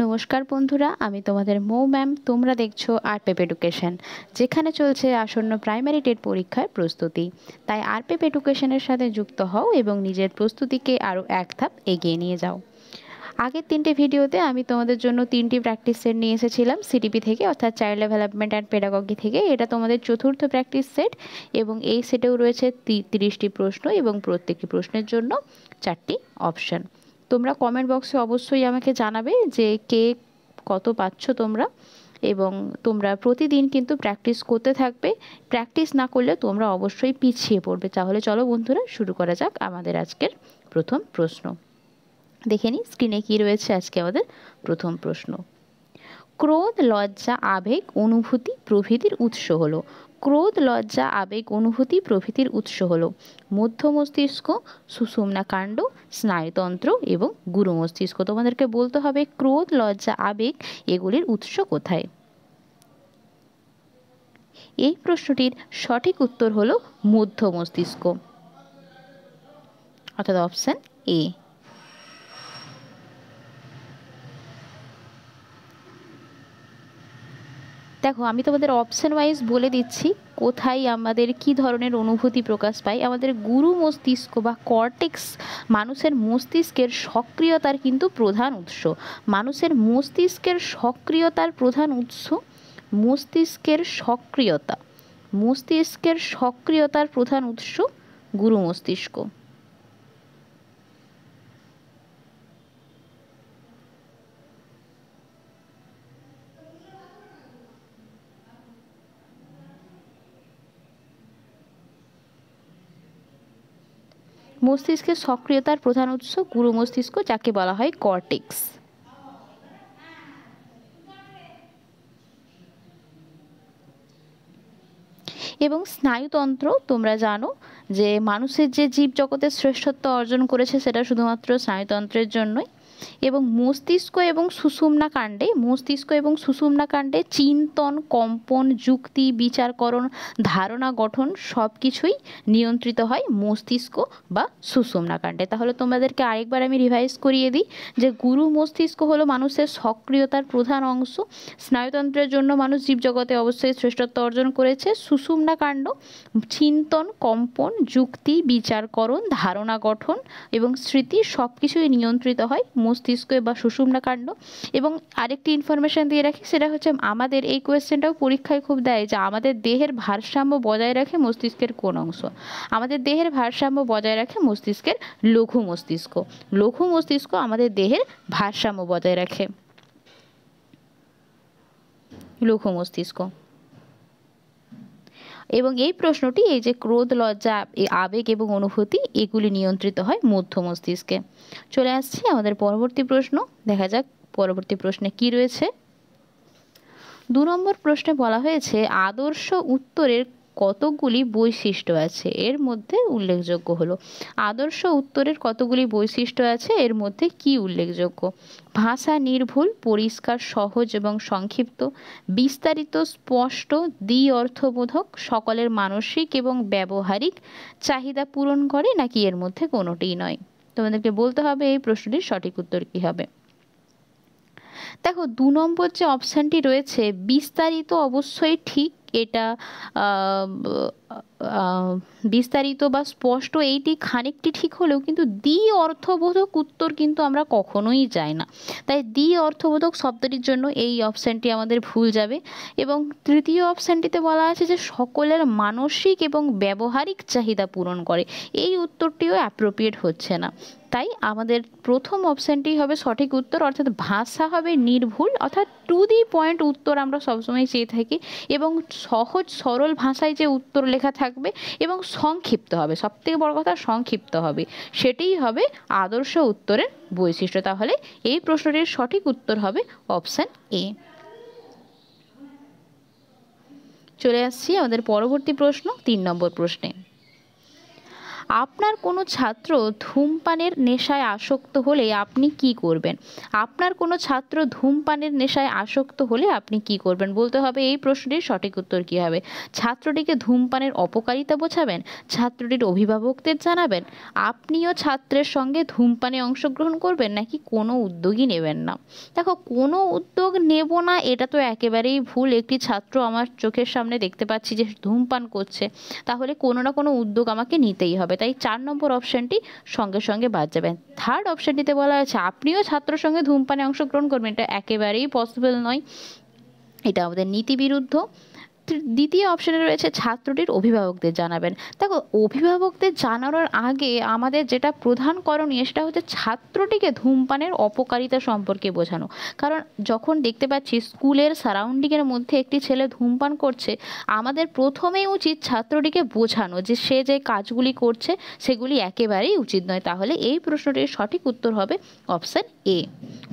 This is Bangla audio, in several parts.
নমস্কার বন্ধুরা, আমি তোমাদের মৌ ম্যাম। তোমরা দেখছো আরপেপ এডুকেশন, যেখানে চলছে আসন্ন প্রাইমারি টেট পরীক্ষার প্রস্তুতি। তাই আরপেপ এডুকেশনের সাথে যুক্ত হও এবং নিজের প্রস্তুতিকে আরও এক ধাপ এগিয়ে নিয়ে যাও। আগের 3টে ভিডিওতে আমি তোমাদের জন্য 3টি প্র্যাকটিস সেট নিয়ে এসেছিলাম সিটিপি থেকে, অর্থাৎ চাইল্ড ডেভেলপমেন্ট অ্যান্ড পেডাগজি থেকে। এটা তোমাদের চতুর্থ প্র্যাকটিস সেট এবং এই সেটেও রয়েছে 30টি প্রশ্ন এবং প্রত্যেকটি প্রশ্নের জন্য 4টি অপশান। তোমরা কমেন্ট বক্সে অবশ্যই আমাকে জানাবে যে কে কত পাচ্ছ তোমরা, এবং তোমরা প্রতিদিন কিন্তু প্র্যাকটিস করতে থাকবে। প্র্যাকটিস না করলে তোমরা অবশ্যই পিছিয়ে পড়বে। তাহলে চলো বন্ধুরা, শুরু করা যাক আমাদের আজকের প্রথম প্রশ্ন। দেখে নিই স্ক্রিনে কী রয়েছে আজকে আমাদের প্রথম প্রশ্ন। ক্রোধ, লজ্জা, আবেগ, অনুভূতি প্রভৃতির উৎস হলো। ক্রোধ, লজ্জা, আবেগ, অনুভূতি প্রভৃতির উৎস হলো মধ্য মস্তিষ্ক, সুষুম্না কাণ্ড, স্নায়ুতন্ত্র এবং গুরু মস্তিষ্ক। তোমাদেরকে বলতে হবে ক্রোধ, লজ্জা, আবেগ এগুলির উৎস কোথায়। এই প্রশ্নটির সঠিক উত্তর হলো মধ্য মস্তিষ্ক, অর্থাৎ অপশন এ। দেখো, আমি তোমাদের অপশন ওয়াইজ বলে দিচ্ছি কোথায় আমাদের কি ধরনের অনুভূতি প্রকাশ পায়। আমাদের গুরু মস্তিষ্ক বা কর্টেক্স মানুষের মস্তিষ্কের সক্রিয়তার কিন্তু প্রধান উৎস। মানুষের মস্তিষ্কের সক্রিয়তার প্রধান উৎস মস্তিষ্কের সক্রিয়তার প্রধান উৎস গুরু মস্তিষ্ক। মস্তিষ্কের সক্রিয়তার প্রধান উৎস গুরু মস্তিষ্ক, যাকে বলা হয় কর্টেক্স। এবং স্নায়ুতন্ত্র, তোমরা জানো যে মানুষের যে জীবজগতের শ্রেষ্ঠত্ব অর্জন করেছে সেটা শুধুমাত্র স্নায়ুতন্ত্রের জন্যই। এবং মস্তিষ্ক এবং সুষুম্না কাণ্ডে চিন্তন, কম্পন, যুক্তি, বিচারকরণ, ধারণা গঠন সব কিছুই নিয়ন্ত্রিত হয় মস্তিষ্ক বা সুষুম্না কাণ্ডে। তাহলে তোমাদেরকে আরেকবার আমি রিভাইজ করিয়ে দিই যে গুরু মস্তিষ্ক হলো মানুষের সক্রিয়তার প্রধান অংশ। স্নায়ুতন্ত্রের জন্য মানুষ জীবজগতে অবশ্যই শ্রেষ্ঠত্ব অর্জন করেছে। সুষুম্না কাণ্ড চিন্তন, কম্পন, যুক্তি, বিচারকরণ, ধারণা গঠন এবং স্মৃতি সব কিছুই নিয়ন্ত্রিত হয় মস্তিষ্ক বা সুষুম্না কাণ্ড। এবং আরেকটি ইনফরমেশান দিয়ে রাখি, সেটা হচ্ছে আমাদের এই কোয়েশ্চেনটাও পরীক্ষায় খুব দেয় যে আমাদের দেহের ভারসাম্য বজায় রাখে মস্তিষ্কের কোন অংশ। আমাদের দেহের ভারসাম্য বজায় রাখে মস্তিষ্কের লঘু মস্তিষ্ক। লঘু মস্তিষ্ক আমাদের দেহের ভারসাম্য বজায় রাখে, লঘু মস্তিষ্ক। এবং এই প্রশ্নটি, এই যে ক্রোধ, লজ্জা, আবেগ এবং অনুভূতি এগুলি নিয়ন্ত্রিত হয় মধ্য মস্তিষ্কে। চলে আসছি আমাদের পরবর্তী প্রশ্ন। দেখা যাক পরবর্তী প্রশ্নে কি রয়েছে। 2 নম্বর প্রশ্নে বলা হয়েছে আদর্শ উত্তরের কতগুলি বৈশিষ্ট্য আছে, এর মধ্যে উল্লেখযোগ্য হলো। আদর্শ উত্তরের কতগুলি বৈশিষ্ট্য আছে, এর মধ্যে কি উল্লেখযোগ্য? ভাষা নির্ভুল, পরিষ্কার, সহজ এবং সংক্ষিপ্ত, বিস্তারিত, স্পষ্ট, দ্বি-অর্থবোধক, সকলের মানসিক এবং ব্যবহারিক চাহিদা পূরণ করে, নাকি এর মধ্যে কোনোটিই নয়। তোমাদেরকে বলতে হবে এই প্রশ্নটির সঠিক উত্তর কী হবে। দেখো, 2 নম্বর যে অপশানটি রয়েছে বিস্তারিত, অবশ্যই ঠিক। এটা বিস্তারিত বা স্পষ্ট এইটি খানিকটি ঠিক হলেও কিন্তু দ্বি অর্থবোধক উত্তর কিন্তু আমরা কখনোই যাই না। তাই দ্বি অর্থবোধক শব্দটির জন্য এই অপশানটি আমাদের ভুল যাবে। এবং তৃতীয় অপশানটিতে বলা আছে যে সকলের মানসিক এবং ব্যবহারিক চাহিদা পূরণ করে, এই উত্তরটিও অ্যাপ্রোপ্রিয়েট হচ্ছে না। তাই আমাদের প্রথম অপশানটি হবে সঠিক উত্তর, অর্থাৎ ভাষা হবে নির্ভুল, অর্থাৎ টু দি পয়েন্ট উত্তর আমরা সবসময় চেয়ে থাকি। এবং সহজ সরল ভাষায় যে উত্তর লেখা থাকবে এবং সংক্ষিপ্ত হবে, সবথেকে বড় কথা সংক্ষিপ্ত হবে, সেটিই হবে আদর্শ উত্তরের বৈশিষ্ট্য। তাহলে এই প্রশ্নটির সঠিক উত্তর হবে অপশান এ। চলে আসছি আমাদের পরবর্তী প্রশ্ন, 3 নম্বর প্রশ্নে। আপনার কোনো ছাত্র ধূমপানের নেশায় আসক্ত হলে আপনি কি করবেন? আপনার কোনো ছাত্র ধূমপানের নেশায় আসক্ত হলে আপনি কি করবেন? বলতে হবে এই প্রশ্নটির সঠিক উত্তর কী হবে। ছাত্রটিকে ধূমপানের অপকারিতা বোঝাবেন, ছাত্রটির অভিভাবকদের জানাবেন, আপনিও ছাত্রের সঙ্গে ধূমপানে অংশগ্রহণ করবেন, নাকি কোনো উদ্যোগই নেবেন না। দেখো, কোনো উদ্যোগ নেব না এটা তো একেবারেই ভুল। একটি ছাত্র আমার চোখের সামনে দেখতে পাচ্ছি যে ধূমপান করছে, তাহলে কোনো না কোনো উদ্যোগ আমাকে নিতেই হবে। তাই 4 নম্বর অপশানটি সঙ্গে সঙ্গে বাদ যাবে। থার্ড অপশানটিতে বলা আছে আপনিও ছাত্রের সঙ্গে ধূমপানে অংশগ্রহণ করবেন, এটা একেবারেই পসিবল নয়, এটা আমাদের নীতিবিরুদ্ধ। দ্বিতীয় অপশানে রয়েছে ছাত্রটির অভিভাবকদের জানাবেন। দেখো, অভিভাবকদের জানানোর আগে আমাদের যেটা প্রধান করণীয় সেটা হচ্ছে ছাত্রটিকে ধূমপানের অপকারিতা সম্পর্কে বোঝানো। কারণ যখন দেখতে পাচ্ছি স্কুলের সারাউন্ডিংয়ের মধ্যে একটি ছেলে ধূমপান করছে, আমাদের প্রথমেই উচিত ছাত্রটিকে বোঝানো যে সে যে কাজগুলি করছে সেগুলি একেবারেই উচিত নয়। তাহলে এই প্রশ্নটির সঠিক উত্তর হবে অপশান এ,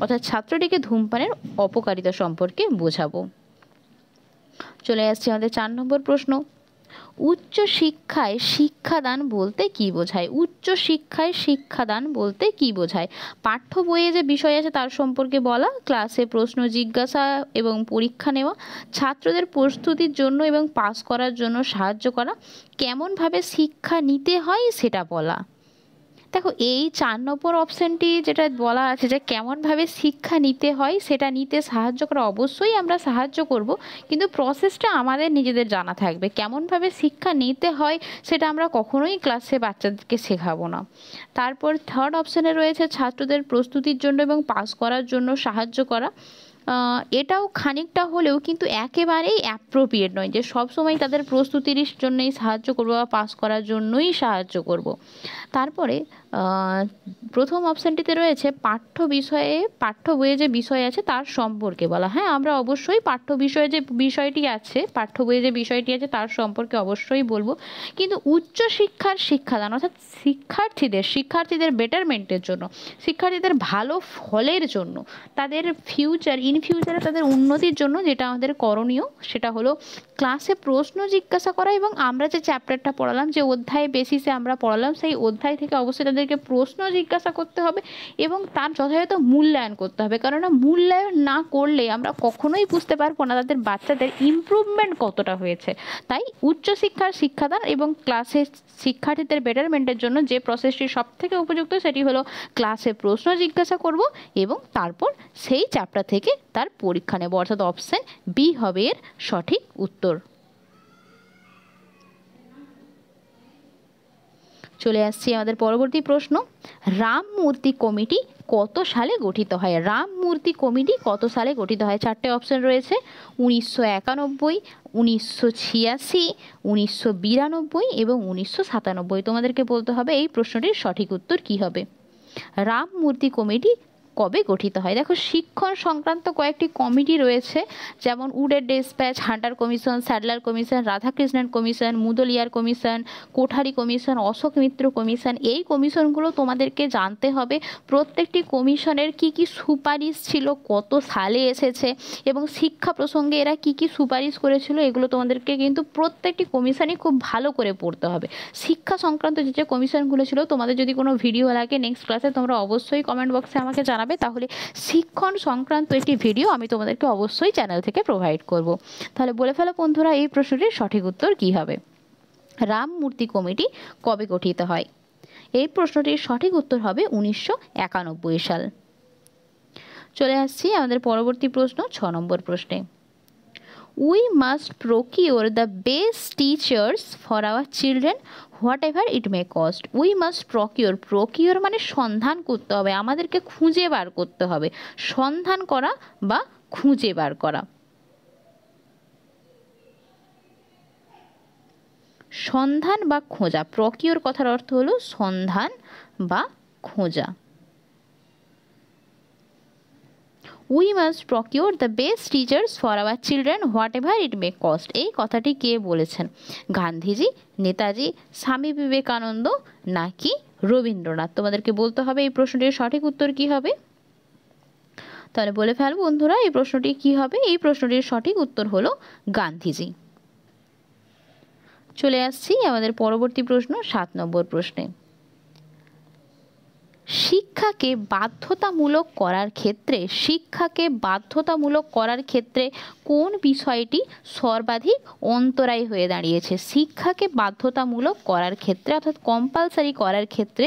অর্থাৎ ছাত্রটিকে ধূমপানের অপকারিতা সম্পর্কে বোঝাবো। চলে আসছে আমাদের 4 নম্বর প্রশ্ন। উচ্চ শিক্ষায় শিক্ষাদান বলতে কি বোঝায়? উচ্চ শিক্ষায় শিক্ষাদান বলতে কি বোঝায়? পাঠ্য বইয়ে যে বিষয় আছে তার সম্পর্কে বলা, ক্লাসে প্রশ্ন জিজ্ঞাসা এবং পরীক্ষা নেওয়া, ছাত্রদের প্রস্তুতির জন্য এবং পাস করার জন্য সাহায্য করা, কেমনভাবে শিক্ষা নিতে হয় সেটা বলা। দেখো, এই 4 নম্বর অপশানটি যেটা বলা আছে যে কেমনভাবে শিক্ষা নিতে হয় সেটা নিতে সাহায্য করা, অবশ্যই আমরা সাহায্য করব, কিন্তু প্রসেসটা আমাদের নিজেদের জানা থাকবে। কেমনভাবে শিক্ষা নিতে হয় সেটা আমরা কখনোই ক্লাসে বাচ্চাদেরকে শেখাবো না। তারপর থার্ড অপশানে রয়েছে ছাত্রদের প্রস্তুতির জন্য এবং পাস করার জন্য সাহায্য করা। এটাও খানিকটা হলেও কিন্তু একেবারেই অ্যাপ্রোপ্রিয়েট নয় যে সবসময় তাদের প্রস্তুতির জন্যই সাহায্য করবো বা পাস করার জন্যই সাহায্য করব। তারপরে প্রথম অপশানটিতে রয়েছে পাঠ্য বইয়ে যে বিষয় আছে তার সম্পর্কে বলা। হ্যাঁ, আমরা অবশ্যই পাঠ্য বইয়ে যে বিষয়টি আছে তার সম্পর্কে অবশ্যই বলবো, কিন্তু উচ্চশিক্ষার শিক্ষাদান অর্থাৎ শিক্ষার্থীদের বেটারমেন্টের জন্য, শিক্ষার্থীদের ভালো ফলের জন্য, তাদের ইন ফিউচারে তাদের উন্নতির জন্য যেটা আমাদের করণীয় সেটা হলো ক্লাসে প্রশ্ন জিজ্ঞাসা করা, এবং আমরা যে চ্যাপ্টারটা পড়ালাম, যে অধ্যায় বেসিসে আমরা পড়ালাম, সেই অধ্যায় থেকে অবশ্যই তাদেরকে প্রশ্ন জিজ্ঞাসা করতে হবে এবং তার যথাযথ মূল্যায়ন করতে হবে। কেননা মূল্যায়ন না করলে আমরা কখনোই বুঝতে পারবো না তাদের বাচ্চাদের ইমপ্রুভমেন্ট কতটা হয়েছে। তাই উচ্চশিক্ষার শিক্ষাদান এবং ক্লাসে শিক্ষার্থীদের বেটারমেন্টের জন্য যে প্রসেসটি সবথেকে উপযুক্ত সেটি হলো ক্লাসে প্রশ্ন জিজ্ঞাসা করব এবং তারপর সেই চ্যাপ্টার থেকে তার পরীক্ষা নেব, অর্থাৎ অপশন বি হবে এর সঠিক উত্তর। চলে আসছি আমাদের পরবর্তী প্রশ্ন। রাম মূর্তি কমিটি কত সালে গঠিত হয়? রাম মূর্তি কমিটি কত সালে গঠিত হয়? 4টে অপশন রয়েছে: 1991, 1986, 1992 এবং 1997। তোমাদেরকে বলতে হবে এই প্রশ্নটির সঠিক উত্তর কি হবে। রাম মূর্তি কমিটি কবে গঠিত হয়? দেখো, শিক্ষণ সংক্রান্ত কয়েকটি কমিটি রয়েছে, যেমন উডের despatch, Hunter commission, Sadler commission, Radhakrishnan commission, Mudaliar commission, Kothari commission, Ashok Mitra commission. এই কমিশনগুলো তোমাদেরকে জানতে হবে। প্রত্যেকটি কমিশনের কি কি সুপারিশ ছিল, কত সালে এসেছে এবং শিক্ষা প্রসঙ্গে এরা কি কি সুপারিশ করেছিল, এগুলো তোমাদেরকে কিন্তু প্রত্যেকটি কমিশনই খুব ভালো করে পড়তে হবে। শিক্ষা সংক্রান্ত যে কমিশনগুলো ছিল, তোমাদের যদি কোনো ভিডিও লাগে নেক্সট ক্লাসে তোমরা অবশ্যই কমেন্ট বক্সে আমাকে জানাবে, তাহলে শিক্ষণ সংক্রান্ত একটি ভিডিও আমি তোমাদেরকে অবশ্যই চ্যানেল থেকে প্রোভাইড করব। তাহলে বলে ফেলো বন্ধুরা, এই প্রশ্নটির সঠিক উত্তর কি হবে? রাম মূর্তি কমিটি কবে গঠিত হয়? এই প্রশ্নটির সঠিক উত্তর হবে 1991 সাল। চলে আসছি আমাদের পরবর্তী প্রশ্ন, 6 নম্বর প্রশ্নে। We must procure the best teachers for our children whatever it may cost. We must procure মানে সন্ধান করতে হবে, আমাদেরকে খুঁজে বার করতে হবে। সন্ধান করা বা খুঁজে বার করা। সন্ধান বা খোঁজা। প্রকিওর কথার অর্থ হলো সন্ধান বা খোঁজা। We must procure the best teachers for our children whatever it may cost. এই কথাটি কে বলেছেন? গান্ধীজি, নেতাজি, স্বামী বিবেকানন্দ নাকি রবীন্দ্রনাথ? তোমাদেরকে বলতে হবে এই প্রশ্নটির সঠিক উত্তর কি হবে। তাহলে বলে ফেলবো বন্ধুরা, এই প্রশ্নটি কি হবে। এই প্রশ্নটির সঠিক উত্তর হলো গান্ধীজি। চলে আসছি আমাদের পরবর্তী প্রশ্ন 7 নম্বর প্রশ্নে। শিক্ষাকে বাধ্যতামূলক করার ক্ষেত্রে কোন বিষয়টি সর্বাধিক অন্তরায় হয়ে দাঁড়িয়েছে? শিক্ষাকে বাধ্যতামূলক করার ক্ষেত্রে অর্থাৎ কম্পালসারি করার ক্ষেত্রে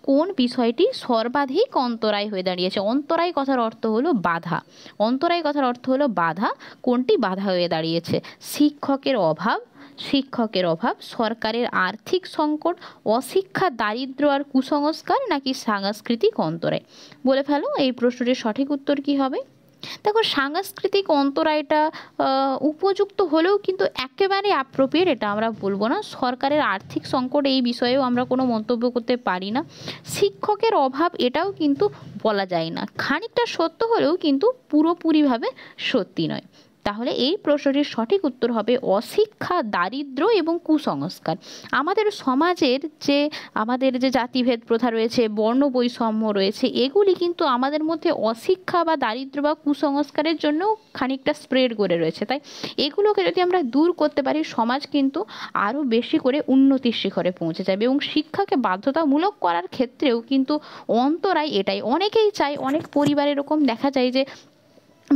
কোন বিষয়টি সর্বাধিক অন্তরায় হয়ে দাঁড়িয়েছে? অন্তরায় কথার অর্থ হলো বাধা। অন্তরায় কথার অর্থ হলো বাধা। কোনটি বাধা হয়ে দাঁড়িয়েছে? শিক্ষকের অভাব, সরকারের আর্থিক সংকট, অশিক্ষা, দারিদ্র্য আর কুসংস্কার, নাকি সাংস্কৃতিক অন্তরায়? বলে ফেলো এই প্রশ্নটির সঠিক উত্তর কি হবে। দেখো, সাংস্কৃতিক অন্তরায়টা উপযুক্ত হলেও কিন্তু একেবারে অ্যাপ্রোপ্রিয়েট এটা আমরা বলবো না। সরকারের আর্থিক সংকট এই বিষয়েও আমরা কোনো মন্তব্য করতে পারি না। শিক্ষকের অভাব এটাও কিন্তু বলা যায় না, খানিকটা সত্য হলেও কিন্তু পুরোপুরিভাবে সত্যি নয়। তাহলে এই প্রশ্নটির সঠিক উত্তর হবে অশিক্ষা, দারিদ্র্য এবং কুসংস্কার। আমাদের যে জাতিভেদ প্রথা রয়েছে, বর্ণ বৈষম্য রয়েছে, এগুলি কিন্তু আমাদের মধ্যে অশিক্ষা বা দারিদ্র্য বা কুসংস্কারের জন্যও খানিকটা স্প্রেড করে রয়েছে। তাই এগুলোকে যদি আমরা দূর করতে পারি, সমাজ কিন্তু আরও বেশি করে উন্নতির শিখরে পৌঁছে যাবে। এবং শিক্ষাকে বাধ্যতামূলক করার ক্ষেত্রেও কিন্তু অন্তরায় এটাই, অনেকেই চায়, অনেক পরিবার এরকম দেখা যায় যে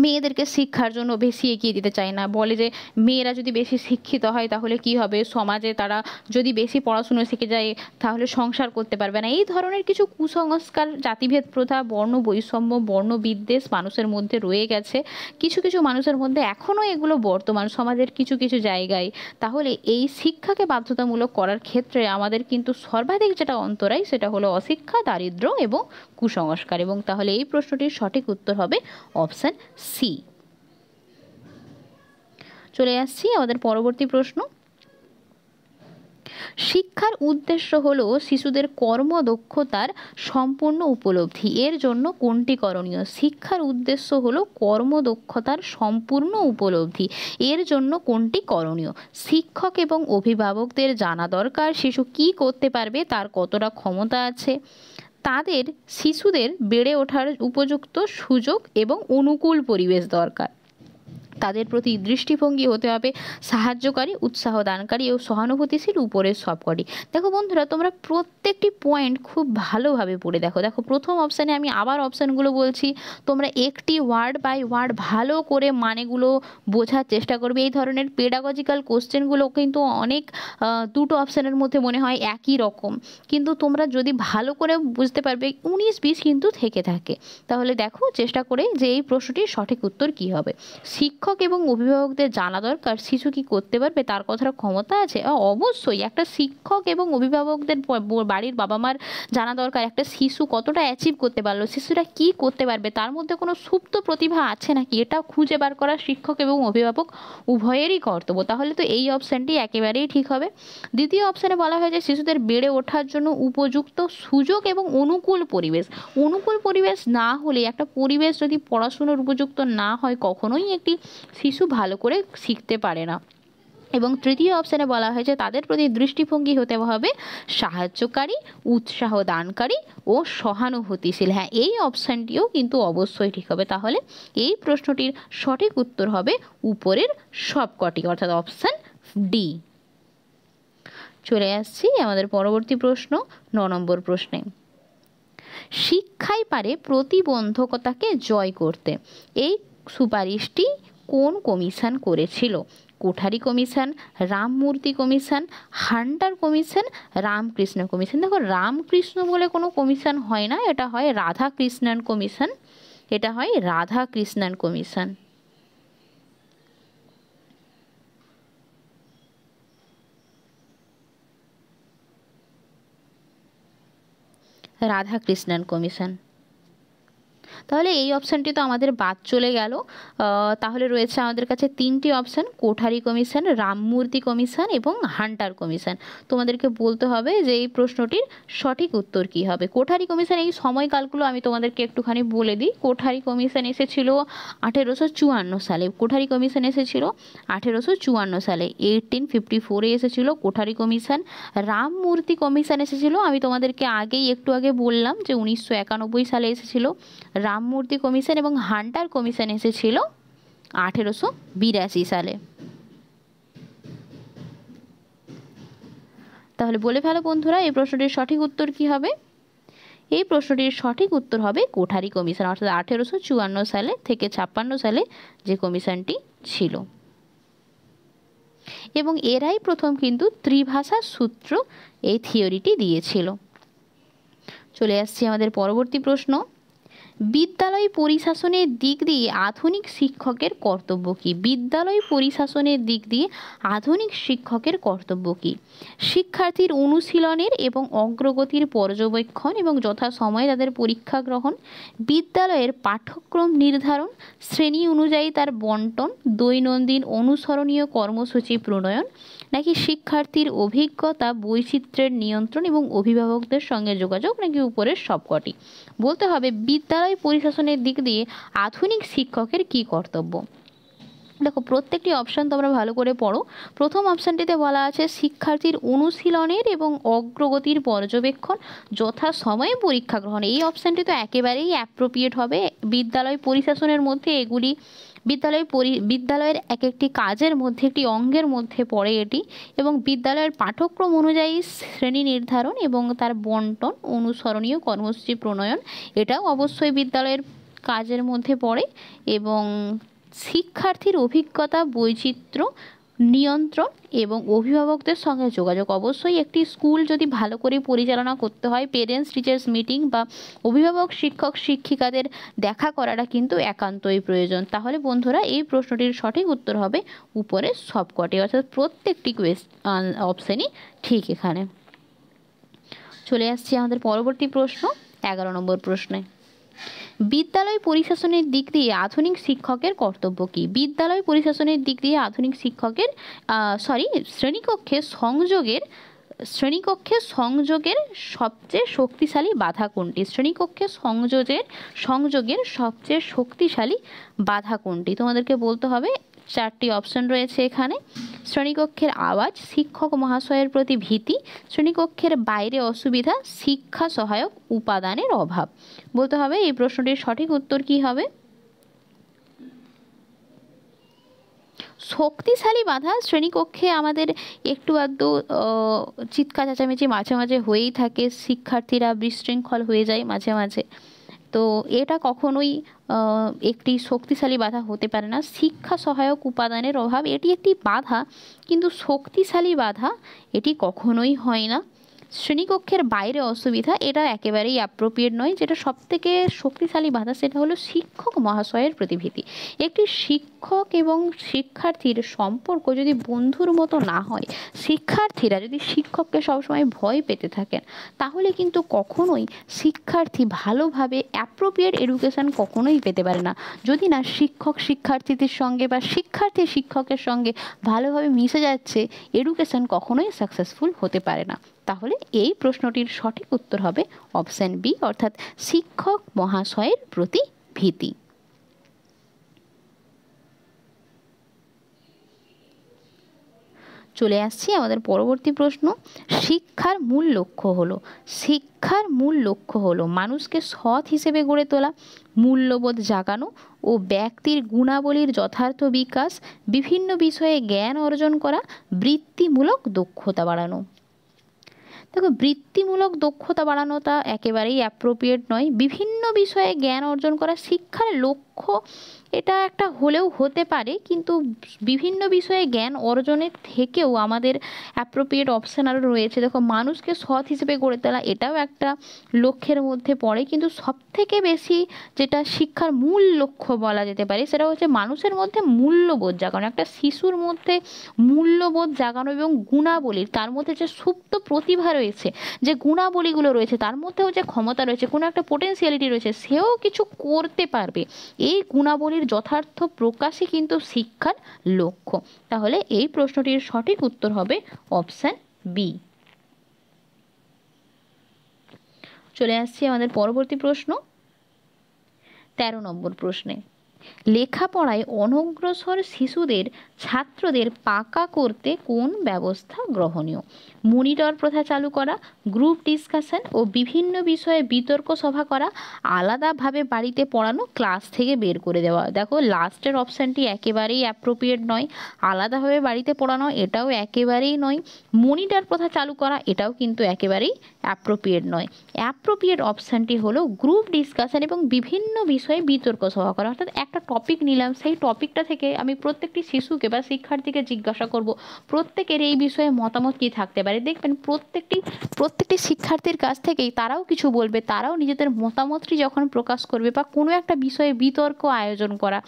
মেয়েদেরকে শিক্ষার জন্য বেশি এগিয়ে দিতে চায় না, বলে যে মেয়েরা যদি বেশি শিক্ষিত হয় তাহলে কি হবে, সমাজে তারা যদি বেশি পড়াশুনো শিখে যায় তাহলে সংসার করতে পারবে না। এই ধরনের কিছু কুসংস্কার, জাতিভেদ প্রথা, বর্ণ বৈষম্য, বর্ণ বিদ্বেষ মানুষের মধ্যে রয়ে গেছে। কিছু কিছু মানুষের মধ্যে এখনও এগুলো বর্তমান সমাজের কিছু কিছু জায়গায়। তাহলে এই শিক্ষাকে বাধ্যতামূলক করার ক্ষেত্রে আমাদের কিন্তু সর্বাধিক যেটা অন্তরায় সেটা হলো অশিক্ষা, দারিদ্র্য এবং কুসংস্কার। এবং তাহলে এই প্রশ্নটির সঠিক উত্তর হবে অপশান সি। চলে আসছি আমাদের পরবর্তী প্রশ্ন। শিক্ষার উদ্দেশ্য হলো শিশুদের কর্মদক্ষতার সম্পূর্ণ উপলব্ধি, এর জন্য কোনটি করণীয়? শিক্ষার উদ্দেশ্য হলো কর্মদক্ষতার সম্পূর্ণ উপলব্ধি, এর জন্য কোনটি করণীয়? শিক্ষক এবং অভিভাবকদের জানা দরকার শিশু কি করতে পারবে, তার কতটা ক্ষমতা আছে, তাদের শিশুদের বেড়ে ওঠার উপযুক্ত সুযোগ এবং অনুকূল পরিবেশ দরকার, তাদের প্রতি দৃষ্টিভঙ্গি হতে হবে সাহায্যকারী, উৎসাহ দানকারী ও সহানুভূতিশীল, উপরের সবকটি। দেখো বন্ধুরা, তোমরা প্রত্যেকটি পয়েন্ট খুব ভালোভাবে পড়ে দেখো। প্রথম অপশানে আমি আবার অপশানগুলো বলছি, তোমরা একটি ওয়ার্ড বাই ওয়ার্ড ভালো করে মানেগুলো বোঝার চেষ্টা করবে। এই ধরনের পেডাগজিক্যাল কোশ্চেনগুলো কিন্তু অনেক দুটো অপশানের মধ্যে মনে হয় একই রকম, কিন্তু তোমরা যদি ভালো করে বুঝতে পারবে 19-20 কিন্তু থেকে থাকে। তাহলে দেখো চেষ্টা করে যে এই প্রশ্নটির সঠিক উত্তর কী হবে। শিক্ষক এবং অভিভাবকদের জানা দরকার শিশু কি করতে পারবে, তার কতটা ক্ষমতা আছে। অবশ্যই একটা শিক্ষক এবং অভিভাবকদের বাড়ির বাবা মার জানা দরকার একটা শিশু কতটা অ্যাচিভ করতে পারলো, শিশুরা কি করতে পারবে, তার মধ্যে কোনো সুপ্ত প্রতিভা আছে নাকি, এটা খুঁজে বার করা শিক্ষক এবং অভিভাবক উভয়েরই কর্তব্য। তাহলে তো এই অপশানটি একেবারেই ঠিক হবে। দ্বিতীয় অপশানে বলা হয়েছে শিশুদের বেড়ে ওঠার জন্য উপযুক্ত সুযোগ এবং অনুকূল পরিবেশ। অনুকূল পরিবেশ না হলে, একটা পরিবেশ যদি পড়াশুনোর উপযুক্ত না হয়, কখনোই একটি শিশু ভালো করে শিখতে পারে না। এবং তৃতীয় অপশানে বলা হয়েছে তাদের প্রতি দৃষ্টিভঙ্গি হতে হবে সাহায্যকারী, উৎসাহ দানকারী ও সহানুভূতিশীল। হ্যাঁ, এই অপশানটিও কিন্তু অবশ্যই ঠিক হবে। তাহলে এই প্রশ্নটির সঠিক উত্তর হবে উপরের সবকটি, অর্থাৎ অপশান ডি। চলে আসছি আমাদের পরবর্তী প্রশ্ন 9 নম্বর প্রশ্নে। শিক্ষাই পারে প্রতিবন্ধকতাকে জয় করতে, এই সুপারিশটি কোন কমিশন করেছিল? Kothari commission, Ramamurthy commission, Hunter commission, Ramakrishna commission. দেখো, রামকৃষ্ণ বলে কোনো কমিশন হয় না, এটা হয় রাধাকৃষ্ণন কমিশন। রাধাকৃষ্ণন কমিশন। তাহলে এই অপশানটি তো আমাদের বাদ চলে গেল। তাহলে রয়েছে আমাদের কাছে 3টি option, Kothari commission, Ramamurthy commission এবং হান্টার কমিশন। তোমাদেরকে বলতে হবে যে এই প্রশ্নটির সঠিক উত্তর কী হবে। কোঠারি কমিশন, এই সময়কালগুলো আমি তোমাদেরকে একটুখানি বলে দিই। কোঠারি কমিশন এসেছিল 1854 সালে। কোঠারি কমিশন এসেছিল 1854 সালে। 1854 এসেছিল কোঠারি কমিশন। রামমূর্তি কমিশন এসেছিল, আমি তোমাদেরকে একটু আগে বললাম যে 1991 সালে এসেছিল রামমূর্তি কমিশন। এবং হান্টার কমিশন এসেছিল 1882 সালে। তাহলে বলে ফেলো বন্ধুরা, এই প্রশ্নটির সঠিক উত্তর কি হবে? এই প্রশ্নটির সঠিক উত্তর হবে কোঠারি কমিশন, অর্থাৎ 1854 সালে থেকে 56 সালে যে কমিশনটি ছিল। এবং এরাই প্রথম কিন্তু ত্রিভাষা সূত্র এই থিওরিটি দিয়েছিল। চলে আসছি আমাদের পরবর্তী প্রশ্ন। বিদ্যালয় পরিশাসনের দিক দিয়ে আধুনিক শিক্ষকের কর্তব্য কী? বিদ্যালয় পরিশাসনের দিক দিয়ে আধুনিক শিক্ষকের কর্তব্য কী? শিক্ষার্থীর অনুশীলনের এবং অগ্রগতির পর্যবেক্ষণ এবং যথাসময়ে তাদের পরীক্ষা গ্রহণ, বিদ্যালয়ের পাঠ্যক্রম নির্ধারণ, শ্রেণী অনুযায়ী তার বন্টন, দৈনন্দিন অনুসরণীয় কর্মসূচি প্রণয়ন, নাকি শিক্ষার্থীর অভিজ্ঞতা, বৈচিত্র্যের নিয়ন্ত্রণ এবং অভিভাবকদের সঙ্গে যোগাযোগ, নাকি উপরের সবকটি? বলতে হবে বিদ্যালয় পরিশাসনের দিক দিয়ে আধুনিক শিক্ষকের কী কর্তব্য। দেখো প্রত্যেকটি অপশান তোমরা ভালো করে পড়ো। প্রথম অপশানটিতে বলা আছে শিক্ষার্থীর অনুশীলনের এবং অগ্রগতির পর্যবেক্ষণ, যথাসময়ে পরীক্ষা গ্রহণ। এই অপশানটি তো একেবারেই অ্যাপ্রোপ্রিয়েট হবে। বিদ্যালয় পরিশাসনের মধ্যে এগুলি বিদ্যালয়ের এক একটি কাজের মধ্যে, একটি অঙ্গের মধ্যে পড়ে এটি। এবং বিদ্যালয়ের পাঠ্যক্রম অনুযায়ী শ্রেণী নির্ধারণ এবং তার বন্টন, অনুসরণীয় কর্মসূচি প্রণয়ন, এটাও অবশ্যই বিদ্যালয়ের কাজের মধ্যে পড়ে। এবং শিক্ষার্থীর অভিজ্ঞতা, বৈচিত্র্য নিয়ন্ত্রণ এবং অভিভাবকদের সঙ্গে যোগাযোগ। অবশ্যই একটি স্কুল যদি ভালো করে পরিচালনা করতে হয়, পেরেন্টস টিচার্স মিটিং বা অভিভাবক শিক্ষক শিক্ষিকাদের দেখা করাটা কিন্তু একান্তই প্রয়োজন। তাহলে বন্ধুরা এই প্রশ্নটির সঠিক উত্তর হবে উপরের সবকটি, অর্থাৎ প্রত্যেকটি অপশানই ঠিক। এখানে চলে আসছি আমাদের পরবর্তী প্রশ্ন, 11 নম্বর প্রশ্নে। বিদ্যালয় পরিশাসনের দিক দিয়ে আধুনিক শিক্ষকের কর্তব্য কী? বিদ্যালয় পরিশাসনের দিক দিয়ে আধুনিক শিক্ষকের শ্রেণীকক্ষে সংযোগের সবচেয়ে শক্তিশালী বাধা কোনটি? শ্রেণীকক্ষে সংযোগের সবচেয়ে শক্তিশালী বাধা কোনটি? তোমাদেরকে বলতে হবে। 4টি অপশন রয়েছে এখানে। শ্রেণীকক্ষের আওয়াজ, শিক্ষক মহাশয়ের প্রতি ভীতি, শ্রেণীকক্ষের বাইরে অসুবিধা, শিক্ষা সহায়ক উপাদানের অভাব। বলতে হবে এই প্রশ্নটির সঠিক উত্তর কি হবে? শক্তিশালী বাধা। শ্রেণীকক্ষে আমাদের একটু আধটু চিৎকার চেঁচামেচি মাঝে মাঝে হয়েই থাকে, শিক্ষার্থীরা বিশৃঙ্খল হয়ে যায় মাঝে মাঝে, তো এটা কখনোই একটি শক্তিশালী বাধা হতে পারে না। শিক্ষা সহায়ক উপাদানের অভাব এটি একটি বাধা, কিন্তু শক্তিশালী বাধা এটি কখনোই হয় না। শ্রেণীকক্ষের বাইরে অসুবিধা, এটা একেবারেই অ্যাপ্রোপ্রিয়েট নয়। যেটা সবথেকে শক্তিশালী বাধা সেটা হলো শিক্ষক মহাশয়ের প্রতি ভীতি। একটি শিক্ষক এবং শিক্ষার্থীর সম্পর্ক যদি বন্ধুর মতো না হয়, শিক্ষার্থীরা যদি শিক্ষককে সবসময় ভয় পেতে থাকেন, তাহলে কিন্তু কখনোই শিক্ষার্থী ভালোভাবে অ্যাপ্রোপ্রিয়েট এডুকেশান কখনোই পেতে পারে না। যদি না শিক্ষক শিক্ষার্থীদের সঙ্গে বা শিক্ষার্থী শিক্ষকের সঙ্গে ভালোভাবে মিশে যাচ্ছে, এডুকেশান কখনোই সাকসেসফুল হতে পারে না। তাহলে এই প্রশ্নটির সঠিক উত্তর হবে অপশান বি, অর্থাৎ শিক্ষক মহাশয়ের প্রতি ভীতি। চলে আসছি আমাদের পরবর্তী প্রশ্ন। শিক্ষার মূল লক্ষ্য হলো মানুষকে সৎ হিসেবে গড়ে তোলা, মূল্যবোধ জাগানো ও ব্যক্তির গুণাবলীর যথার্থ বিকাশ, বিভিন্ন বিষয়ে জ্ঞান অর্জন করা, বৃত্তিমূলক দক্ষতা বাড়ানো। দেখো বৃত্তিমূলক দক্ষতা বাড়ানোটা একেবারেই অ্যাপ্রোপ্রিয়েট নয়। বিভিন্ন বিষয়ে জ্ঞান অর্জন করা শিক্ষার লক্ষ্য, এটা একটা হলেও হতে পারে, কিন্তু বিভিন্ন বিষয়ে জ্ঞান অর্জনের থেকেও আমাদের অ্যাপ্রোপ্রিয়েট অপশান আরও রয়েছে। দেখো মানুষকে সৎ হিসেবে গড়ে তোলা, এটাও একটা লক্ষ্যের মধ্যে পড়ে, কিন্তু সবথেকে বেশি যেটা শিক্ষার মূল লক্ষ্য বলা যেতে পারে সেটা হচ্ছে মানুষের মধ্যে মূল্যবোধ জাগানো। একটা শিশুর মধ্যে মূল্যবোধ জাগানো এবং গুণাবলীর, তার মধ্যে যে সুপ্ত প্রতিভা রয়েছে, যে গুণাবলীগুলো রয়েছে, তার মধ্যেও যে ক্ষমতা রয়েছে, কোনো একটা পোটেনশিয়ালিটি রয়েছে, সেও কিছু করতে পারবে, এই গুণাবলীর যথার্থ প্রকাশই কিন্তু শিক্ষার লক্ষ্য। তাহলে এই প্রশ্নটির সঠিক উত্তর হবে অপশান বি। চলে আসছি আমাদের পরবর্তী প্রশ্ন, 13 নম্বর প্রশ্নে। লেখাপড়ায় অনগ্রসর শিশুদের ছাত্রদের পাকা করতে কোন ব্যবস্থা গ্রহণীয়? মনিটর প্রথা চালু করা, গ্রুপ ডিসকাশন ও বিভিন্ন বিষয়ে বিতর্ক সভা করা, আলাদাভাবে বাড়িতে পড়ানো, ক্লাস থেকে বের করে দেওয়া। দেখো লাস্টের অপশানটি একেবারেই অ্যাপ্রোপ্রিয়েট নয়। আলাদাভাবে বাড়িতে পড়ানো এটাও একেবারেই নয়। মনিটর প্রথা চালু করা এটাও কিন্তু একেবারেই অ্যাপ্রোপ্রিয়েট নয়। অ্যাপ্রোপ্রিয়েট অপশানটি হলো গ্রুপ ডিসকাশন এবং বিভিন্ন বিষয়ে বিতর্ক সভা করা। অর্থাৎ একটা টপিক নিলাম, সেই টপিকটা থেকে আমি প্রত্যেকটি শিশুকে বা শিক্ষার্থীকে জিজ্ঞাসা করব প্রত্যেকের এই বিষয়ে মতামত কী থাকতে পারে। দেখবেন প্রত্যেকটি শিক্ষার্থীর কাছ থেকেই তারাও কিছু বলবে, তারাও নিজেদের মতামতটি যখন প্রকাশ করবে বা কোনো একটা বিষয়ে বিতর্ক আয়োজন করা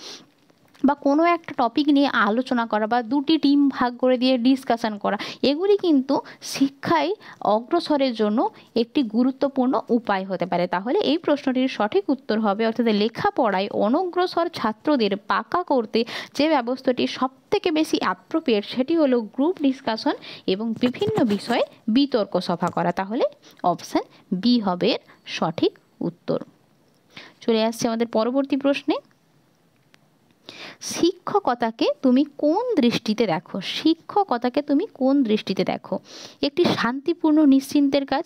বা কোনো একটা টপিক নিয়ে আলোচনা করা বা দুটি টিম ভাগ করে দিয়ে ডিসকাশন করা, এগুলি কিন্তু শিক্ষায় অগ্রসরের জন্য একটি গুরুত্বপূর্ণ উপায় হতে পারে। তাহলে এই প্রশ্নটির সঠিক উত্তর হবে, অর্থাৎ লেখাপড়ায় অনগ্রসর ছাত্রদের পাকা করতে যে ব্যবস্থাটি সবথেকে বেশি অ্যাপ্রোপ্রিয়েট সেটি হলো গ্রুপ ডিসকাশন এবং বিভিন্ন বিষয়ে বিতর্ক সভা করা। তাহলে অপশান বি হবে এর সঠিক উত্তর। চলে আসছে আমাদের পরবর্তী প্রশ্নে। শিক্ষকতাকে তুমি কোন দৃষ্টিতে দেখো? শিক্ষকতাকে তুমি কোন দৃষ্টিতে দেখো? একটি শান্তিপূর্ণ নিশ্চিন্তের কাজ,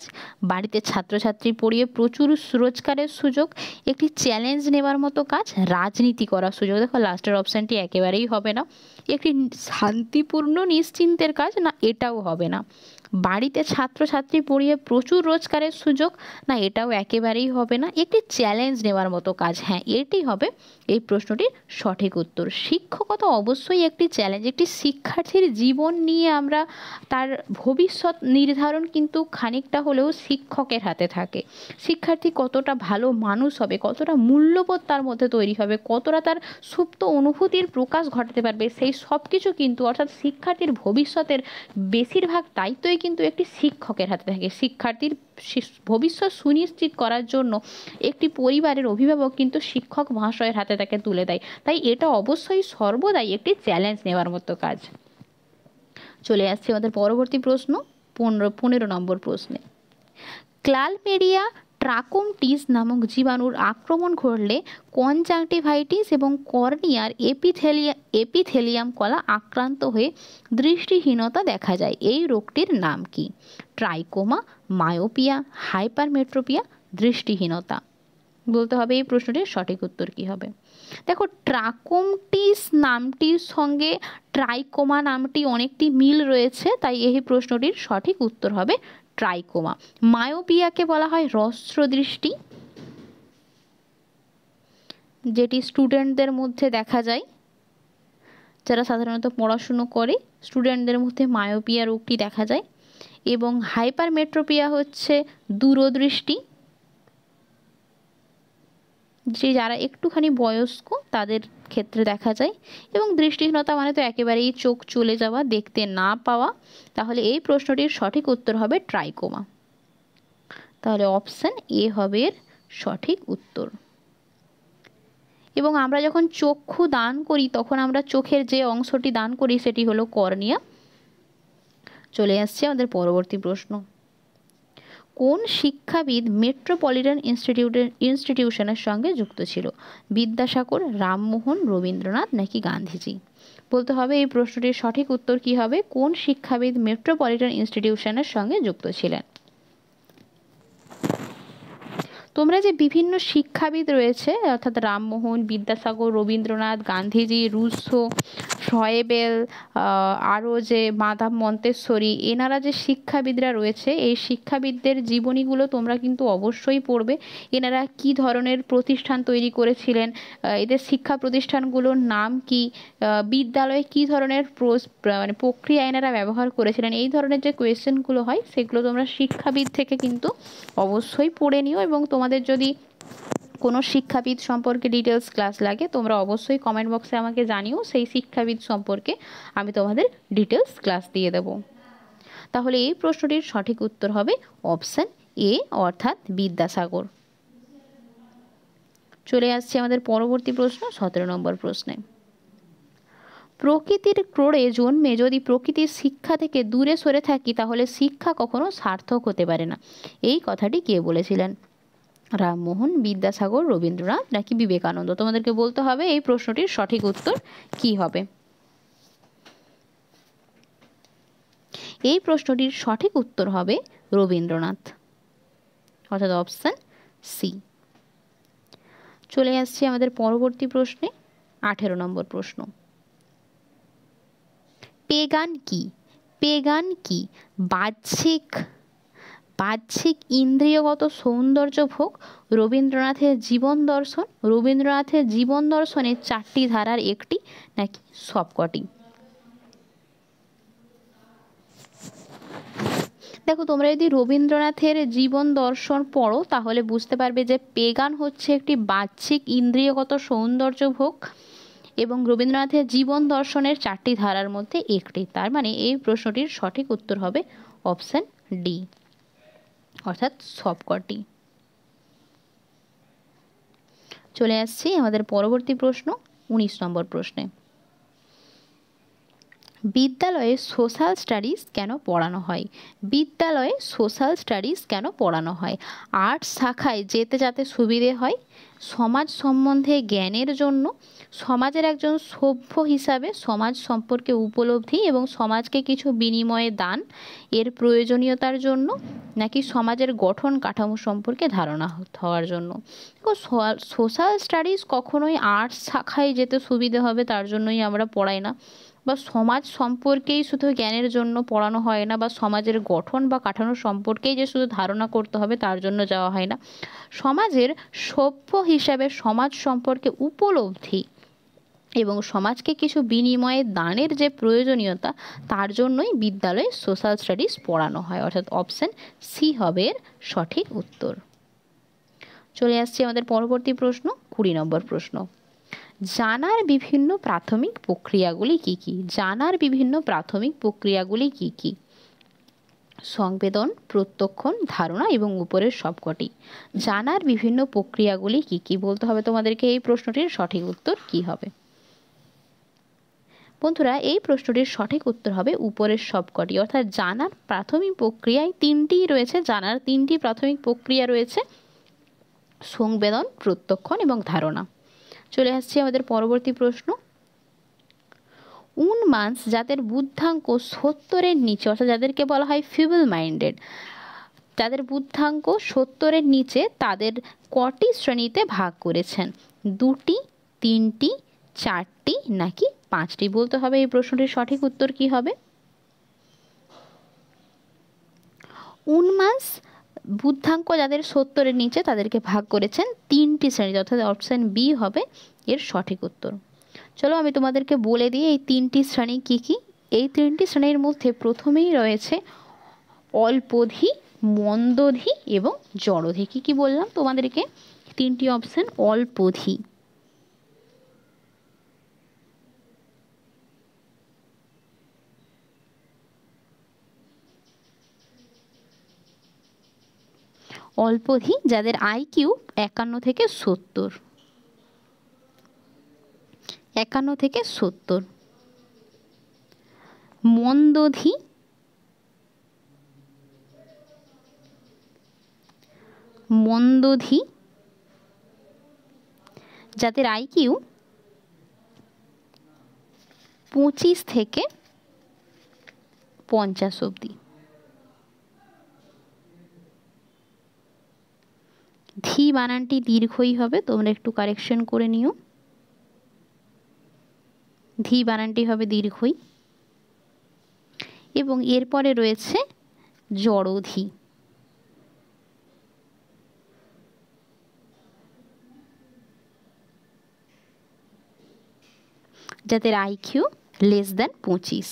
বাড়িতে ছাত্রছাত্রী পড়িয়ে প্রচুর রোজগারের সুযোগ, একটি চ্যালেঞ্জ নেওয়ার মতো কাজ, রাজনীতি করার সুযোগ। দেখো লাস্টের অপশানটি একেবারেই হবে না। একটি শান্তিপূর্ণ নিশ্চিন্তের কাজ না, এটাও হবে না। বাড়িতে ছাত্রছাত্রী পড়িয়ে প্রচুর রোজগারের সুযোগ না, এটাও একেবারেই হবে না। একটি চ্যালেঞ্জ নেওয়ার মতো কাজ, হ্যাঁ এটি হবে এই প্রশ্নটির সঠিক উত্তর। শিক্ষকতা অবশ্যই একটি চ্যালেঞ্জ। একটি শিক্ষার্থীর জীবন নিয়ে আমরা তার ভবিষ্যৎ নির্ধারণ কিন্তু খানিকটা হলেও শিক্ষকের হাতে থাকে। শিক্ষার্থী কতটা ভালো মানুষ হবে, কতটা মূল্যবোধ তার মধ্যে তৈরি হবে, কতটা তার সুপ্ত অনুভূতির প্রকাশ ঘটাতে পারবে, সেই সব কিছু কিন্তু অর্থাৎ শিক্ষার্থীর ভবিষ্যতের বেশিরভাগ দায়িত্বই কিন্তু একটি শিক্ষকের হাতে থাকে। শিক্ষার্থীর ভবিষ্যৎ সুনিশ্চিত করার জন্য একটি পরিবারের অভিভাবক কিন্তু শিক্ষক মহাশয়ের হাতে তাকে তুলে দেয়। তাই এটা অবশ্যই সর্বদাই একটি চ্যালেঞ্জ নেওয়ার মতো কাজ। চলে আসছে আমাদের পরবর্তী প্রশ্ন, 15 নম্বর প্রশ্নে। ক্লালমেরিয়া ট্রাকোমটিস নামক জীবাণুর আক্রমণ ঘটলে কনজাংটিভাইটিস এবং কর্নিয়ার এপিথেলিয়াম কলা আক্রান্ত হয়ে দৃষ্টিহীনতা দেখা যায়। এই রোগটির নাম কি? ট্রাইকোমা, মায়োপিয়া, হাইপারমেট্রোপিয়া, দৃষ্টিহীনতা। বলতে হবে এই প্রশ্নটির সঠিক উত্তর কি হবে। দেখো ট্রাকোমটিস নামটির সঙ্গে ট্রাইকোমা নামটি অনেকটি মিল রয়েছে, তাই এই প্রশ্নটির সঠিক উত্তর হবে ট্রাইকোমা। মায়োপিয়াকে বলা হয় হ্রস্ব দৃষ্টি, যেটি স্টুডেন্টদের মধ্যে দেখা যায়, যারা সাধারণত পড়াশুনো করে স্টুডেন্টদের মধ্যে মায়োপিয়া রোগটি দেখা যায়। এবং হাইপারমেট্রোপিয়া হচ্ছে দূরদৃষ্টি, যে যারা একটুখানি বয়স্ক তাদের ক্ষেত্রে দেখা যায়। এবং দৃষ্টিহীনতা মানে তো একেবারেই চোখ চলে যাওয়া, দেখতে না পাওয়া। তাহলে এই প্রশ্নটির সঠিক উত্তর হবে ট্রাইকোমা। তাহলে অপশান এ হবে এর সঠিক উত্তর। এবং আমরা যখন চক্ষু দান করি তখন আমরা চোখের যে অংশটি দান করি সেটি হলো কর্নিয়া। চলে আসছে আমাদের পরবর্তী প্রশ্ন। কোন শিক্ষাবিদ মেট্রোপলিটন ইনস্টিটিউশনের সঙ্গে যুক্ত ছিল? বিদ্যাসাগর, রামমোহন, রবীন্দ্রনাথ নাকি গান্ধীজি? বলতে হবে এই প্রশ্নটির সঠিক উত্তর কি হবে। কোন শিক্ষাবিদ মেট্রোপলিটন ইনস্টিটিউশনের সঙ্গে যুক্ত ছিলেন? তোমরা যে বিভিন্ন শিক্ষাবিদ রয়েছে অর্থাৎ রামমোহন, বিদ্যাসাগর, রবীন্দ্রনাথ, গান্ধীজি, রুসো, ফ্রয়েবেল, আরও যে মাদাম মন্তেশ্বরী, এনারা যে শিক্ষাবিদরা রয়েছে এই শিক্ষাবিদদের জীবনীগুলো তোমরা কিন্তু অবশ্যই পড়বে। এনারা কি ধরনের প্রতিষ্ঠান তৈরি করেছিলেন, এদের শিক্ষা প্রতিষ্ঠানগুলোর নাম কি, বিদ্যালয়ে কি ধরনের প্রক্রিয়া এনারা ব্যবহার করেছিলেন, এই ধরনের যে কোয়েশ্চেনগুলো হয় সেগুলো তোমরা শিক্ষাবিদ থেকে কিন্তু অবশ্যই পড়ে নিও। এবং তোমাদের যদি কোনো শিক্ষাবিদ সম্পর্কে ডিটেলস ক্লাস লাগে তোমরা অবশ্যই কমেন্ট বক্সে আমাকে জানিও, সেই শিক্ষাবিদ সম্পর্কে আমি তোমাদের ডিটেলস ক্লাস দিয়ে দেব। তাহলে এই প্রশ্নটির সঠিক উত্তর হবে অপশান এ অর্থাৎ বিদ্যাসাগর। চলে আসছে আমাদের পরবর্তী প্রশ্ন, 17 নম্বর প্রশ্নে। প্রকৃতির ক্রোড়ে জন্মে যদি প্রকৃতির শিক্ষা থেকে দূরে সরে থাকি তাহলে শিক্ষা কখনো সার্থক হতে পারে না। এই কথাটি কে বলেছিলেন? রামমোহন, বিদ্যাসাগর, রবীন্দ্রনাথ নাকি বিবেকানন্দ? তোমাদেরকে বলতে হবে এই প্রশ্নটির সঠিক উত্তর কি হবে। এই প্রশ্নটির সঠিক উত্তর হবে রবীন্দ্রনাথ, অর্থাৎ অপশন সি। চলে আসছি আমাদের পরবর্তী প্রশ্নে, 18 নম্বর প্রশ্ন। পেগান কি? পেগান কি? বাহ্যিক ইন্দ্রিয়গত সৌন্দর্য ভোগ, রবীন্দ্রনাথের জীবন দর্শন, রবীন্দ্রনাথের জীবন দর্শনের 4টি ধারার একটি নাকি সবকটি? দেখো, তোমরা যদি রবীন্দ্রনাথের জীবন দর্শন পড়ো তাহলে বুঝতে পারবে যে পেগান হচ্ছে একটি বাহ্যিক ইন্দ্রিয়গত সৌন্দর্য ভোগ এবং রবীন্দ্রনাথের জীবন দর্শনের 4টি ধারার মধ্যে একটি। তার মানে এই প্রশ্নটির সঠিক উত্তর হবে অপশন ডি, অর্থাৎ সবকটি। চলে আসছি আমাদের পরবর্তী প্রশ্ন, 19 নম্বর প্রশ্নে। বিদ্যালয়ে সোশ্যাল স্টাডিজ কেন পড়ানো হয়? বিদ্যালয়ে সোশ্যাল স্টাডিজ কেন পড়ানো হয়? আর্টস শাখায় যেতে যাতে সুবিধে হয়, সমাজ সম্বন্ধে জ্ঞানের জন্য, সমাজের একজন সভ্য হিসাবে সমাজ সম্পর্কে উপলব্ধি এবং সমাজকে কিছু বিনিময়ে দান এর প্রয়োজনীয়তার জন্য, নাকি সমাজের গঠন কাঠামো সম্পর্কে ধারণা হওয়ার জন্য? সোশ্যাল স্টাডিজ কখনোই আর্টস শাখায় যেতে সুবিধে হবে তার জন্যই আমরা পড়াই না, বা সমাজ সম্পর্কেই শুধু জ্ঞানের জন্য পড়ানো হয় না, বা সমাজের গঠন বা কাঠামো সম্পর্কেই যে শুধু ধারণা করতে হবে তার জন্য যাওয়া হয় না। সমাজের সভ্য হিসাবে সমাজ সম্পর্কে উপলব্ধি এবং সমাজকে কিছু বিনিময়ে দানের যে প্রয়োজনীয়তা তার জন্যই বিদ্যালয়ে সোশ্যাল স্টাডিজ পড়ানো হয়, অর্থাৎ অপশন সি হবে এর সঠিক উত্তর। চলে আসছি আমাদের পরবর্তী প্রশ্ন, 20 নম্বর প্রশ্ন। জানার বিভিন্ন প্রাথমিক প্রক্রিয়াগুলি কি কি? জানার বিভিন্ন প্রাথমিক প্রক্রিয়াগুলি কি কি? সংবেদন, প্রত্যক্ষণ, ধারণা এবং উপরের সবকটি। জানার বিভিন্ন প্রক্রিয়াগুলি কি কি? বলতে হবে তোমাদেরকে এই প্রশ্নটির সঠিক উত্তর কি হবে। বন্ধুরা, এই প্রশ্নটির সঠিক উত্তর হবে উপরের সবকটি, অর্থাৎ জানার প্রাথমিক প্রক্রিয়ায় 3টি রয়েছে। জানার 3টি প্রাথমিক প্রক্রিয়া রয়েছে, সংবেদন, প্রত্যক্ষণ এবং ধারণা। চলে আসছি আমাদের পরবর্তী প্রশ্ন। উনমান্স যাদের বুদ্ধাঙ্ক 70-এর নিচে, অর্থাৎ যাদেরকে বলা হয় ফিবল মাইন্ডেড, যাদের বুদ্ধাঙ্ক 70-এর নিচে, তাদের কটি শ্রেণীতে ভাগ করেছেন? 2টি, 3টি, 4টি নাকি 5টি? বলতে হবে এই প্রশ্নটির সঠিক উত্তর কি হবে। উনমান্স বুদ্ধাঙ্ক যাদের 70-এর নিচে তাদেরকে ভাগ করেছেন 3টি শ্রেণীতে, অর্থাৎ অপশন বি হবে এর সঠিক উত্তর। চলো আমি তোমাদেরকে বলে দিই এই 3টি শ্রেণী কি কি। এই 3টি শ্রেণীর মধ্যে প্রথমেই রয়েছে অল্পধি, মন্দধি এবং জড়ধি। কি কি বললাম তোমাদেরকে? 3টি অপশন। অল্পধি, অল্পধি যাদের আইকিউ 51 থেকে 70, 51 থেকে 70। মন্দধি, মন্দধি যাদের আইকিউ 25 থেকে 50 অবধি। ধি বানানটি দীর্ঘই হবে, তোমরা একটু কারেকশন করে নিও। ধি বানানটি হবে দীর্ঘই। এবং এরপরে রয়েছে জড়ধি, যাদের আইকিউ লেস দ্যান 25,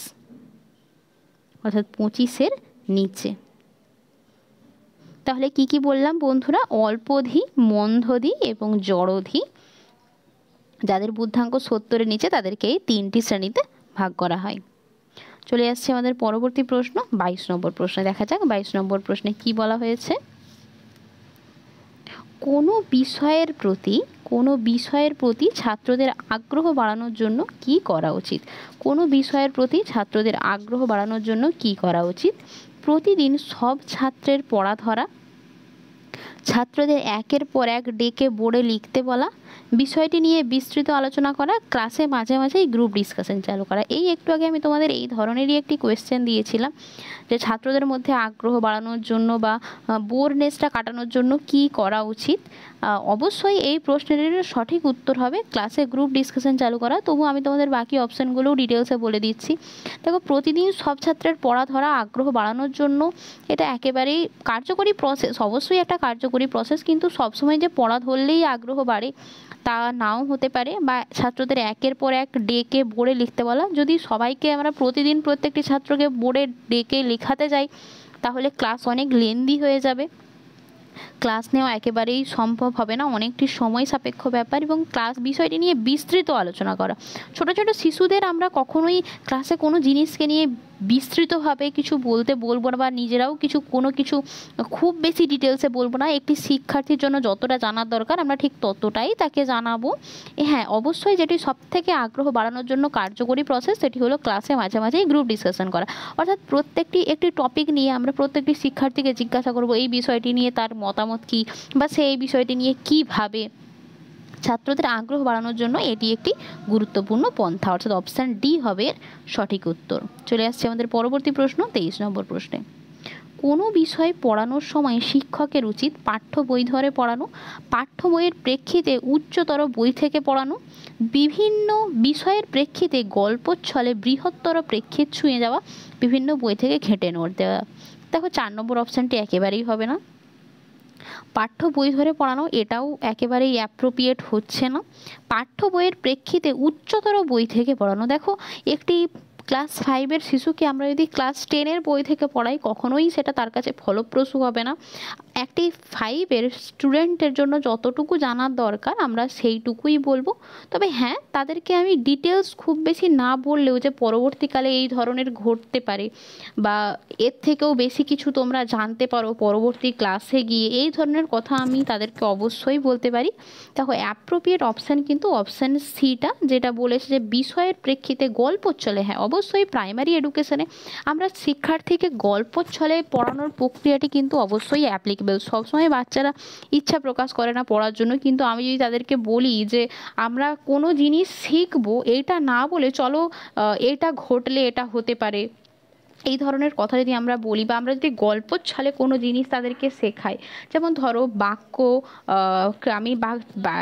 অর্থাৎ 25-এর নিচে। তাহলে কি কি বললাম বন্ধুরা? অল্পধি, মন্দধি এবং জড়ধি যাদের বুদ্ধাঙ্ক 70-এর নিচে তাদেরকে এই 3টি শ্রেণীতে ভাগ করা হয়। চলে আসছে আমাদের পরবর্তী প্রশ্ন, 22 নম্বর প্রশ্নে। দেখা যাক 22 নম্বর প্রশ্নে কি বলা হয়েছে। কোনো বিষয়ের প্রতি ছাত্রদের আগ্রহ বাড়ানোর জন্য কি করা উচিত? কোনো বিষয়ের প্রতি ছাত্রদের আগ্রহ বাড়ানোর জন্য কি করা উচিত? প্রতিদিন সব ছাত্রের পড়া ধরা, ছাত্রদের একের পর এক ডেকে বোর্ডে লিখতে বলা, বিষয়টি নিয়ে বিস্তৃত আলোচনা করা, ক্লাসে মাঝে মাঝেই গ্রুপ ডিসকাশন চালু করা। এই একটু আগে আমি তোমাদের এই ধরনেরই একটি কোয়েশ্চেন দিয়েছিলাম যে ছাত্রদের মধ্যে আগ্রহ বাড়ানোর জন্য বা বোরনেসটা কাটানোর জন্য কি করা উচিত। অবশ্যই এই প্রশ্নের সঠিক উত্তর হবে ক্লাসে গ্রুপ ডিসকাশন চালু করা। তবু আমি তোমাদের বাকি অপশানগুলোও ডিটেলসে বলে দিচ্ছি। দেখো, প্রতিদিন সব ছাত্রের পড়া ধরা আগ্রহ বাড়ানোর জন্য এটা একেবারেই কার্যকরী প্রসেস, অবশ্যই একটা কার্যকরী প্রসেস, কিন্তু সবসময় যে পড়া ধরলেই আগ্রহ বাড়ে তা নাও হতে পারে। বা ছাত্রদের একের পর এক ডেকে বোর্ডে লিখতে বলা, যদি সবাইকে আমরা প্রতিদিন প্রত্যেকটি ছাত্রকে বোর্ডে ডেকে লেখাতে যাই তাহলে ক্লাস অনেক লেন্দি হয়ে যাবে, ক্লাস নেওয়া একেবারেই সম্ভব হবে না, অনেকটি সময় সাপেক্ষ ব্যাপার। এবং ক্লাস বিষয়টি নিয়ে বিস্তৃত আলোচনা করা, ছোট ছোট শিশুদের আমরা কখনোই ক্লাসে কোনো জিনিসকে নিয়ে বিস্তৃতভাবে কিছু বলবো না, বা নিজেরাও কোনো কিছু খুব বেশি ডিটেলসে বলবো না। একটি শিক্ষার্থীর জন্য যতটা জানার দরকার আমরা ঠিক ততটাই তাকে জানাবো। হ্যাঁ, অবশ্যই যেটি সবথেকে আগ্রহ বাড়ানোর জন্য কার্যকরী প্রসেস সেটি হলো ক্লাসে মাঝে মাঝেই গ্রুপ ডিসকাশন করা। অর্থাৎ একটি টপিক নিয়ে আমরা প্রত্যেকটি শিক্ষার্থীকে জিজ্ঞাসা করব এই বিষয়টি নিয়ে তার মতামত কী, বা সে এই বিষয়টি নিয়ে কী ভাবে। ছাত্রদের আগ্রহ বাড়ানোর জন্য এটি একটি গুরুত্বপূর্ণ পন্থা, অর্থাৎ অপশান ডি হবে এর সঠিক উত্তর। চলে আসছে আমাদের পরবর্তী প্রশ্ন, 23 নম্বর প্রশ্নে। কোনো বিষয় পড়ানোর সময় শিক্ষকের উচিত পাঠ্য বই ধরে পড়ানো, পাঠ্য বইয়ের প্রেক্ষিতে উচ্চতর বই থেকে পড়ানো, বিভিন্ন বিষয়ের প্রেক্ষিতে গল্পচ্ছলে বৃহত্তর প্রেক্ষিত ছুঁয়ে যাওয়া, বিভিন্ন বই থেকে ঘেঁটে নোট দেওয়া। দেখো, 4 নম্বর অপশানটি একেবারেই হবে না। পাঠ্য বই ধরে পড়ানো এটাও একেবারেই অ্যাপ্রোপ্রিয়েট হচ্ছে না। পাঠ্য বইয়ের প্রেক্ষিতে উচ্চতর বই থেকে পড়ানো, দেখো একটি ক্লাস 5-এর শিশুকে আমরা যদি ক্লাস 10-এর বই থেকে পড়াই কখনোই সেটা তার কাছে ফলপ্রসূ হবে না। একটি 5-এর স্টুডেন্টের জন্য যতটুকু জানার দরকার আমরা সেইটুকুই বলবো। তবে হ্যাঁ, তাদেরকে আমি ডিটেলস খুব বেশি না বললেও যে পরবর্তীকালে এই ধরনের ঘটতে পারে বা এর থেকেও বেশি কিছু তোমরা জানতে পারো পরবর্তী ক্লাসে গিয়ে, এই ধরনের কথা আমি তাদেরকে অবশ্যই বলতে পারি। দেখো, অ্যাপ্রোপ্রিয়েট অপশান কিন্তু অপশান সিটা, যেটা বলেছে যে বিষয়ের প্রেক্ষিতে গল্পচ্ছলে। হ্যাঁ, অবশ্যই প্রাইমারি এডুকেশনে আমরা শিক্ষার্থীকে গল্পচ্ছলে পড়ানোর প্রক্রিয়াটি কিন্তু অবশ্যই অ্যাপ্লিকেবল। সবসময় বাচ্চারা ইচ্ছা প্রকাশ করে না পড়ার জন্য, কিন্তু আমি যদি তাদেরকে বলি যে আমরা কোনো জিনিস শিখবো, এইটা না বলে চলো এটা ঘটলে এটা হতে পারে, এই ধরনের কথা যদি আমরা বলি, বা আমরা যদি গল্পচ্ছলে কোনো জিনিস তাদেরকে শেখাই, যেমন ধরো বাক্য, আমি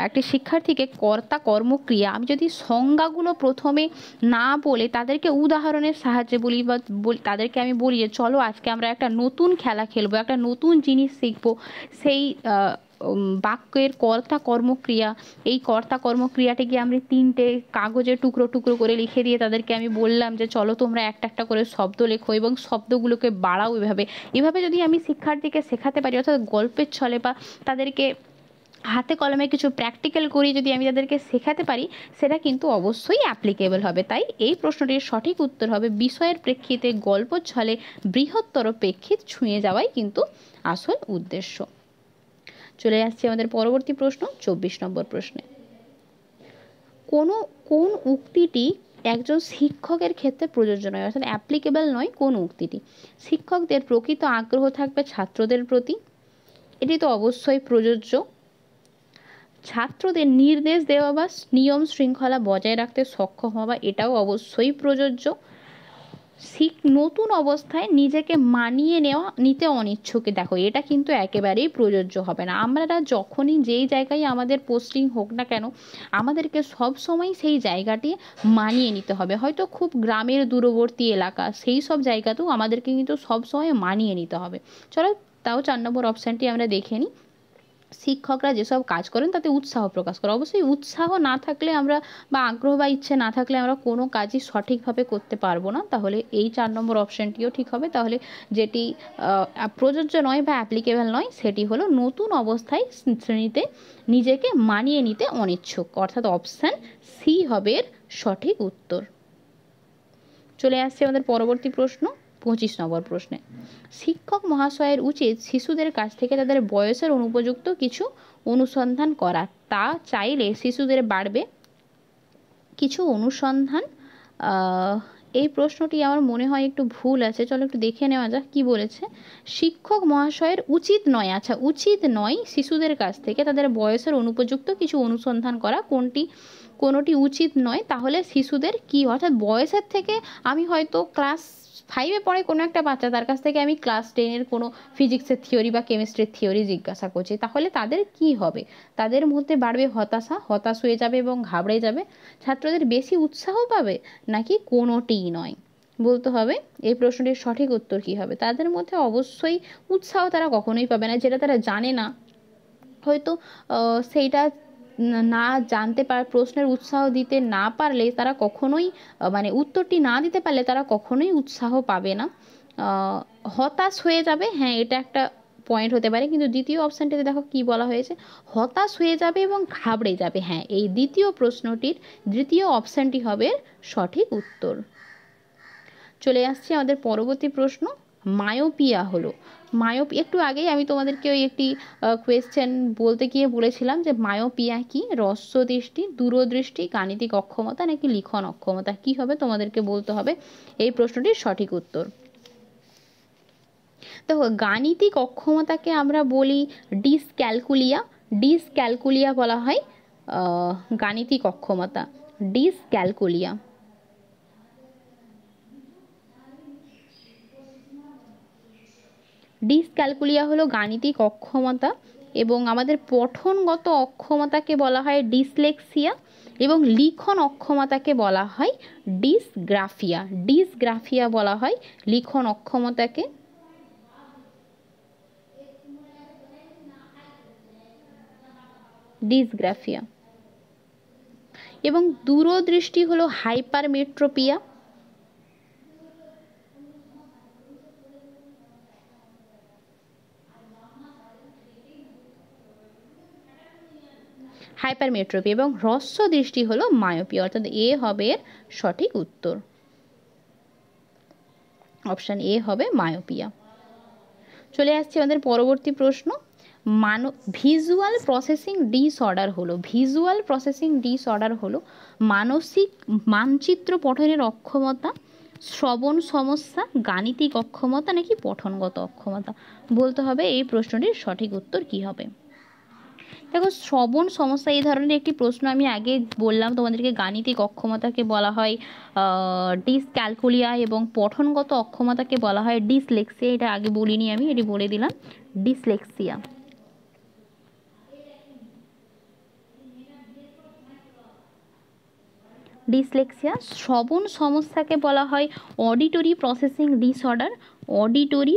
একটি শিক্ষার্থীকে কর্তা কর্মক্রিয়া আমি যদি সংজ্ঞাগুলো প্রথমে না বলে তাদেরকে উদাহরণের সাহায্যে বলি, বা তাদেরকে আমি বলি যে চলো আজকে আমরা একটা নতুন খেলা খেলবো, একটা নতুন জিনিস শিখবো, সেই বাক্যের কর্তা কর্মক্রিয়া, এই কর্তা কর্মক্রিয়াটিকে আমি 3টে কাগজে টুকরো টুকরো করে লিখে দিয়ে তাদেরকে আমি বললাম যে চলো তোমরা একটা একটা করে শব্দ লেখো এবং শব্দগুলোকে বাড়াও। এভাবে যদি আমি শিক্ষার্থীকে শেখাতে পারি, অর্থাৎ গল্পের ছলে বা তাদেরকে হাতে কলমে কিছু প্র্যাকটিক্যাল করি যদি আমি তাদেরকে শেখাতে পারি, সেটা কিন্তু অবশ্যই অ্যাপ্লিকেবল হবে। তাই এই প্রশ্নটির সঠিক উত্তর হবে বিষয়ের প্রেক্ষিতে গল্পচ্ছলে বৃহত্তর প্রেক্ষিত ছুঁয়ে যাওয়াই কিন্তু আসল উদ্দেশ্য। চলে আসছে আমাদের পরবর্তী প্রশ্ন, 24 নম্বর প্রশ্নে। কোন উক্তিটি একজন শিক্ষকের ক্ষেত্রে প্রযোজ্য নয়, অর্থাৎ অ্যাপ্লিকেবল নয় কোন উক্তিটি? শিক্ষকদের প্রকৃত আগ্রহ থাকবে ছাত্রদের প্রতি, এটি তো অবশ্যই প্রযোজ্য। ছাত্রদের নির্দেশ দেওয়া বা নিয়ম শৃঙ্খলা বজায় রাখতে সক্ষম হওয়া, এটাও অবশ্যই প্রযোজ্য। নতুন অবস্থায় নিজেকে মানিয়ে নিতে অনিচ্ছুক, দেখো এটা কিন্তু একেবারেই প্রযোজ্য হবে না। আমরা যখনই যেই জায়গায় আমাদের পোস্টিং হোক না কেন, আমাদেরকে সব সময় সেই জায়গাটি মানিয়ে নিতে হবে। হয়তো খুব গ্রামের দূরবর্তী এলাকা, সেই সব জায়গাতেও আমাদেরকে কিন্তু সব সময় মানিয়ে নিতে হবে। চলো তাও 4 নম্বর অপশানটি আমরা দেখে নিই। শিক্ষকরা যেসব কাজ করেন তাতে উৎসাহ প্রকাশ করা, অবশ্যই উৎসাহ না থাকলে আমরা বা আগ্রহ বা ইচ্ছে না থাকলে আমরা কোনো কাজই সঠিকভাবে করতে পারবো না। তাহলে এই 4 নম্বর অপশানটিও ঠিক হবে। তাহলে যেটি প্রযোজ্য নয় বা অ্যাপ্লিকেবল নয় সেটি হলো নতুন অবস্থায় শ্রেণীতে নিজেকে মানিয়ে নিতে অনিচ্ছুক, অর্থাৎ অপশান সি হবে এর সঠিক উত্তর। চলে আসছে আমাদের পরবর্তী প্রশ্ন, 25 নম্বর প্রশ্নে। শিক্ষক মহাশয়ের উচিত শিশুদের কাছ থেকে তাদের বয়সের অনুপযুক্ত কিছু অনুসন্ধান করা, তা চাইলে শিশুদের বাড়বে কিছু অনুসন্ধান এই প্রশ্নটি আমার মনে হয় একটু ভুল আছে, চলো একটু দেখে নেওয়া যাক কি বলেছে। শিক্ষক মহাশয়ের উচিত নয়, আচ্ছা উচিত নয় শিশুদের কাছ থেকে তাদের বয়সের অনুপযুক্ত কিছু অনুসন্ধান করা, কোনোটি উচিত নয়। তাহলে শিশুদের কি, অর্থাৎ বয়সের থেকে আমি হয়তো ক্লাস 5-এ পড়ে কোনো একটা বাচ্চা, তার কাছ থেকে আমি ক্লাস 10-এর কোনো ফিজিক্সের থিওরি বা কেমিস্ট্রির থিওরি জিজ্ঞাসা করছি, তাহলে তাদের কি হবে? তাদের মধ্যে বাড়বে হতাশ হয়ে যাবে এবং ঘাবড়ে যাবে। ছাত্রদের বেশি উৎসাহ পাবে, নাকি কোনোটিই নয়? বলতে হবে এই প্রশ্নটির সঠিক উত্তর কী হবে। তাদের মধ্যে অবশ্যই উৎসাহ তারা কখনোই পাবে না, যেটা তারা জানে না, হয়তো সেইটা না জানতে প্রশ্নের উৎসাহ দিতে না পারলে তারা কখনোই মানে উত্তরটি না দিতে পারলে তারা কখনোই উৎসাহ পাবে না, হতাশ হয়ে যাবে। হ্যাঁ, এটা একটা পয়েন্ট হতে পারে, কিন্তু দ্বিতীয় অপশানটিতে দেখো কি বলা হয়েছে, হতাশ হয়ে যাবে এবং ঘাবড়ে যাবে। হ্যাঁ, এই দ্বিতীয় অপশানটি হবে সঠিক উত্তর। চলে আসছে আমাদের পরবর্তী প্রশ্ন। মায়োপিয়া হলো, একটু আগেই আমি তোমাদেরকে ওই একটি কোয়েশ্চেন বলতে গিয়ে বলেছিলাম যে মায়োপিয়া কি, হ্রস্ব দৃষ্টি, দূরদৃষ্টি, গাণিতিক অক্ষমতা নাকি লিখন অক্ষমতা, কি হবে তোমাদেরকে বলতে হবে এই প্রশ্নটির সঠিক উত্তর। দেখো, গাণিতিক অক্ষমতাকে আমরা বলি ডিসক্যালকুলিয়া বলা হয় গাণিতিক অক্ষমতা, ডিসক্যালকুলিয়া। ডিসক্যালকুলিয়া হলো গাণিতিক অক্ষমতা, এবং আমাদের পঠনগত অক্ষমতাকে বলা হয় ডিসলেক্সিয়া, এবং লিখন অক্ষমতাকে বলা হয় ডিসগ্রাফিয়া বলা হয় লিখন অক্ষমতাকে। ডিসগ্রাফিয়া। এবং দূরদৃষ্টি হলো হাইপারমেট্রোপিয়া। এবং হ্রস্ব দৃষ্টি হলো মায়োপিয়া, অর্থাৎ এ হবে এর সঠিক উত্তর। অপশান এ হবে মায়োপিয়া। চলে আসছে আমাদের পরবর্তী প্রশ্ন। ভিজুয়াল প্রসেসিং ডিসঅর্ডার হলো মানসিক মানচিত্র পঠনের অক্ষমতা, শ্রবণ সমস্যা, গাণিতিক অক্ষমতা নাকি পঠনগত অক্ষমতা। বলতে হবে এই প্রশ্নটির সঠিক উত্তর কি হবে। দেখো, শ্রবণ সমস্যা এই ধরনের একটি প্রশ্ন আমি আগে বললাম তোমাদেরকে, গাণিতিক অক্ষমতাকে বলা হয় ডিসক্যালকুলিয়া এবং পঠনগত অক্ষমতাকে বলা হয় ডিসলেক্সিয়া। এটা আগে বলিনি আমি, এটি বলে দিলাম, ডিসলেক্সিয়া। শ্রবণ সমস্যাকে বলা হয় auditory processing disorder. Auditory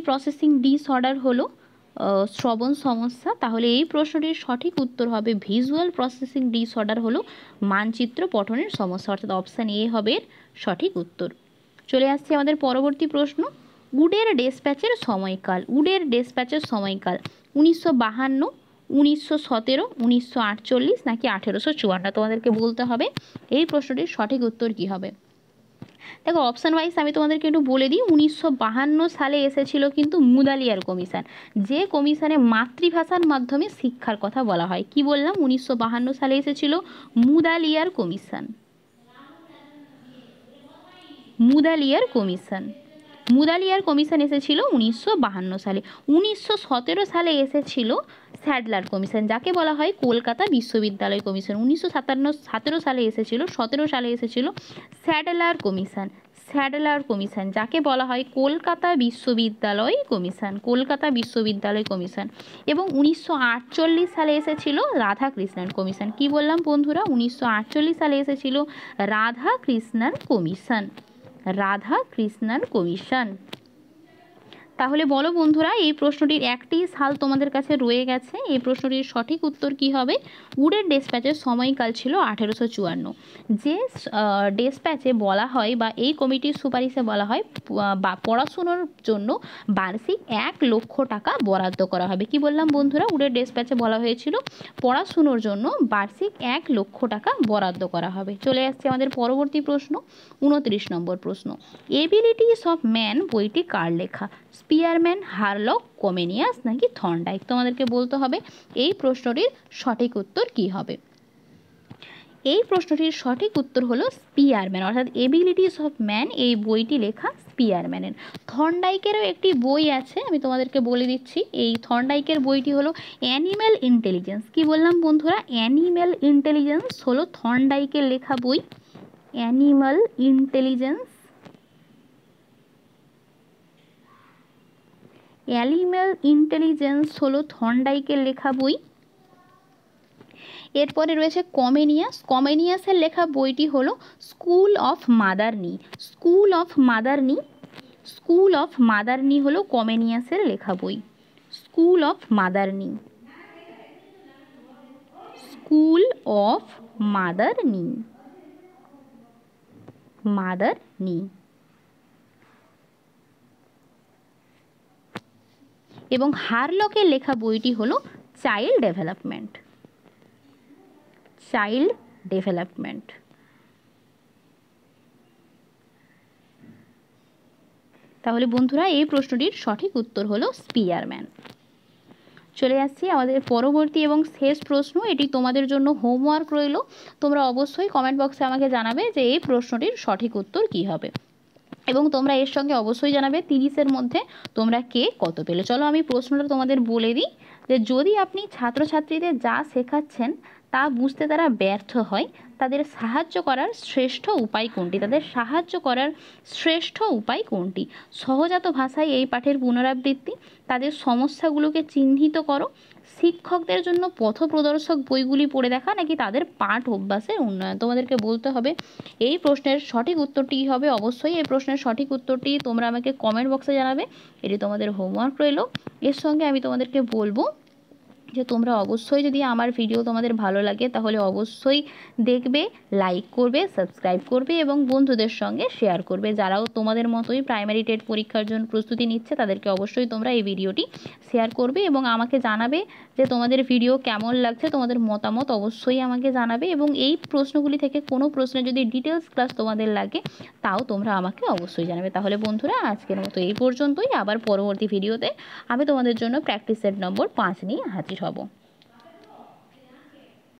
processing disorder হলো শ্রবণ সমস্যা। তাহলে এই প্রশ্নটির সঠিক উত্তর হবে ভিজুয়াল প্রসেসিং ডিসঅর্ডার হলো মানচিত্র পঠনের সমস্যা, অর্থাৎ অপশান এ হবে সঠিক উত্তর। চলে আসছে আমাদের পরবর্তী প্রশ্ন। উডের ডেসপ্যাচের সময়কাল 1952, 1917, 1948 নাকি 1854। তোমাদেরকে বলতে হবে এই প্রশ্নটির সঠিক উত্তর কি হবে। দেখো, অপশান ওয়াইজ আমি তোমাদেরকে একটু বলে দিই। 1952 সালে এসেছিল কিন্তু মুদালিয়ার কমিশন, যে কমিশনে মাতৃভাষার মাধ্যমে শিক্ষার কথা বলা হয়। কি বললাম, 1952 সালে এসেছিল মুদালিয়ার কমিশন। মুদালিয়ার কমিশন এসেছিল 1952 সালে। 1917 সালে এসেছিল স্যাডলার কমিশন, যাকে বলা হয় কলকাতা বিশ্ববিদ্যালয় কমিশন। 1917 সালে এসেছিল স্যাডলার কমিশন, যাকে বলা হয় কলকাতা বিশ্ববিদ্যালয় কমিশন। এবং 1948 সালে এসেছিল রাধাকৃষ্ণন কমিশন। কি বললাম বন্ধুরা, 1948 সালে এসেছিল রাধাকৃষ্ণন কমিশন। তাহলে বলো বন্ধুরা, এই প্রশ্নটির একটি সাল তোমাদের কাছে রয়ে গেছে। এই প্রশ্নটির সঠিক উত্তর কি হবে? উডের ডেসপ্যাচের সময়কাল ছিল 1854। যে ডেসপ্যাচে বলা হয় বা এই কমিটির সুপারিশে বলা হয় বা পড়াশুনোর জন্য বার্ষিক 1,00,000 টাকা বরাদ্দ করা হবে। কি বললাম বন্ধুরা? উডের ডেসপ্যাচে বলা হয়েছিল পড়াশুনোর জন্য বার্ষিক 1,00,000 টাকা বরাদ্দ করা হবে। চলে আসছে আমাদের পরবর্তী প্রশ্ন, 29 নম্বর প্রশ্ন। এবিলিটিস অফ ম্যান বইটি কার লেখা? স্পিয়ারম্যান, হারলক, কমেনিয়াস নাকি থর্নডাইক? তোমাদেরকে বলতে হবে এই প্রশ্নটির সঠিক উত্তর কি হবে। এই প্রশ্নটির সঠিক উত্তর হলো স্পিয়ারম্যান, অর্থাৎ এবিলিটিস অফ ম্যান এই বইটি লেখা স্পিয়ারম্যানের। থর্নডাইকেরও একটি বই আছে, আমি তোমাদেরকে বলে দিচ্ছি। এই থর্নডাইকের বইটি হলো অ্যানিম্যাল ইন্টেলিজেন্স। কি বললাম বন্ধুরা? অ্যানিম্যাল ইন্টেলিজেন্স হলো থর্নডাইকের লেখা বই। অ্যানিম্যাল ইন্টেলিজেন্স, অ্যানিম্যাল ইন্টেলিজেন্স হলো থর্নডাইকের লেখা বই। এরপরে রয়েছে কমেনিয়াস। কমেনিয়াসের লেখা বইটি হলো স্কুল অফ মাদারনি। স্কুল অফ মাদারনি, স্কুল অফ মাদারনি হলো কমেনিয়াসের লেখা বই। স্কুল অফ মাদারনি, স্কুল অফ মাদারনি, মাদারনি। এবং হারলকের লেখা বইটি হলো চাইল্ড ডেভেলপমেন্ট, চাইল্ড ডেভেলপমেন্ট। তাহলে বন্ধুরা, এই প্রশ্নটির সঠিক উত্তর হলো স্পিয়ারম্যান। চলে আসছি আমাদের পরবর্তী এবং শেষ প্রশ্ন। এটি তোমাদের জন্য হোমওয়ার্ক রইল। তোমরা অবশ্যই কমেন্ট বক্সে আমাকে জানাবে যে এই প্রশ্নটির সঠিক উত্তর কি হবে, এবং তোমরা এর সঙ্গে অবশ্যই জানাবে 30-এর মধ্যে তোমরা কে কত পেলে। চলো আমি প্রশ্নটা তোমাদের বলে দিই, যে যদি আপনি ছাত্রছাত্রীদের যা শেখাচ্ছেন তা বুঝতে তারা ব্যর্থ হয়, তাদের সাহায্য করার শ্রেষ্ঠ উপায় কোনটি? তাদের সাহায্য করার শ্রেষ্ঠ উপায় কোনটি? সহজাত ভাষায় এই পাঠের পুনরাবৃত্তি, তাদের সমস্যাগুলোকে চিহ্নিত করো, শিক্ষকদের জন্য পথপ্রদর্শক বইগুলি পড়ে দেখা, নাকি তাদের পাঠ অভ্যাসের উন্নয়ন? তোমাদেরকে বলতে হবে এই প্রশ্নের সঠিক উত্তরটি হবে। অবশ্যই এই প্রশ্নের সঠিক উত্তরটি তোমরা আমাকে কমেন্ট বক্সে জানাবে। এটি তোমাদের হোমওয়ার্ক রইল। এর সঙ্গে আমি তোমাদেরকে বলবো যে তোমরা অবশ্যই, যদি আমার ভিডিও তোমাদের ভালো লাগে তাহলে অবশ্যই দেখবে, লাইক করবে, সাবস্ক্রাইব করবে এবং বন্ধুদের সঙ্গে শেয়ার করবে। যারাও তোমাদের মতোই প্রাইমারি টেট পরীক্ষার জন্য প্রস্তুতি নিচ্ছে তাদেরকে অবশ্যই তোমরা এই ভিডিওটি শেয়ার করবে এবং আমাকে জানাবে যে তোমাদের ভিডিও কেমন লাগছে। তোমাদের মতামত অবশ্যই আমাকে জানাবে, এবং এই প্রশ্নগুলি থেকে কোনো প্রশ্নের যদি ডিটেলস ক্লাস তোমাদের লাগে তাও তোমরা আমাকে অবশ্যই জানাবে। তাহলে বন্ধুরা, আজকের মতো এই পর্যন্তই। আবার পরবর্তী ভিডিওতে আমি তোমাদের জন্য প্র্যাকটিস সেট নম্বর 5 নিয়ে হাজির হব।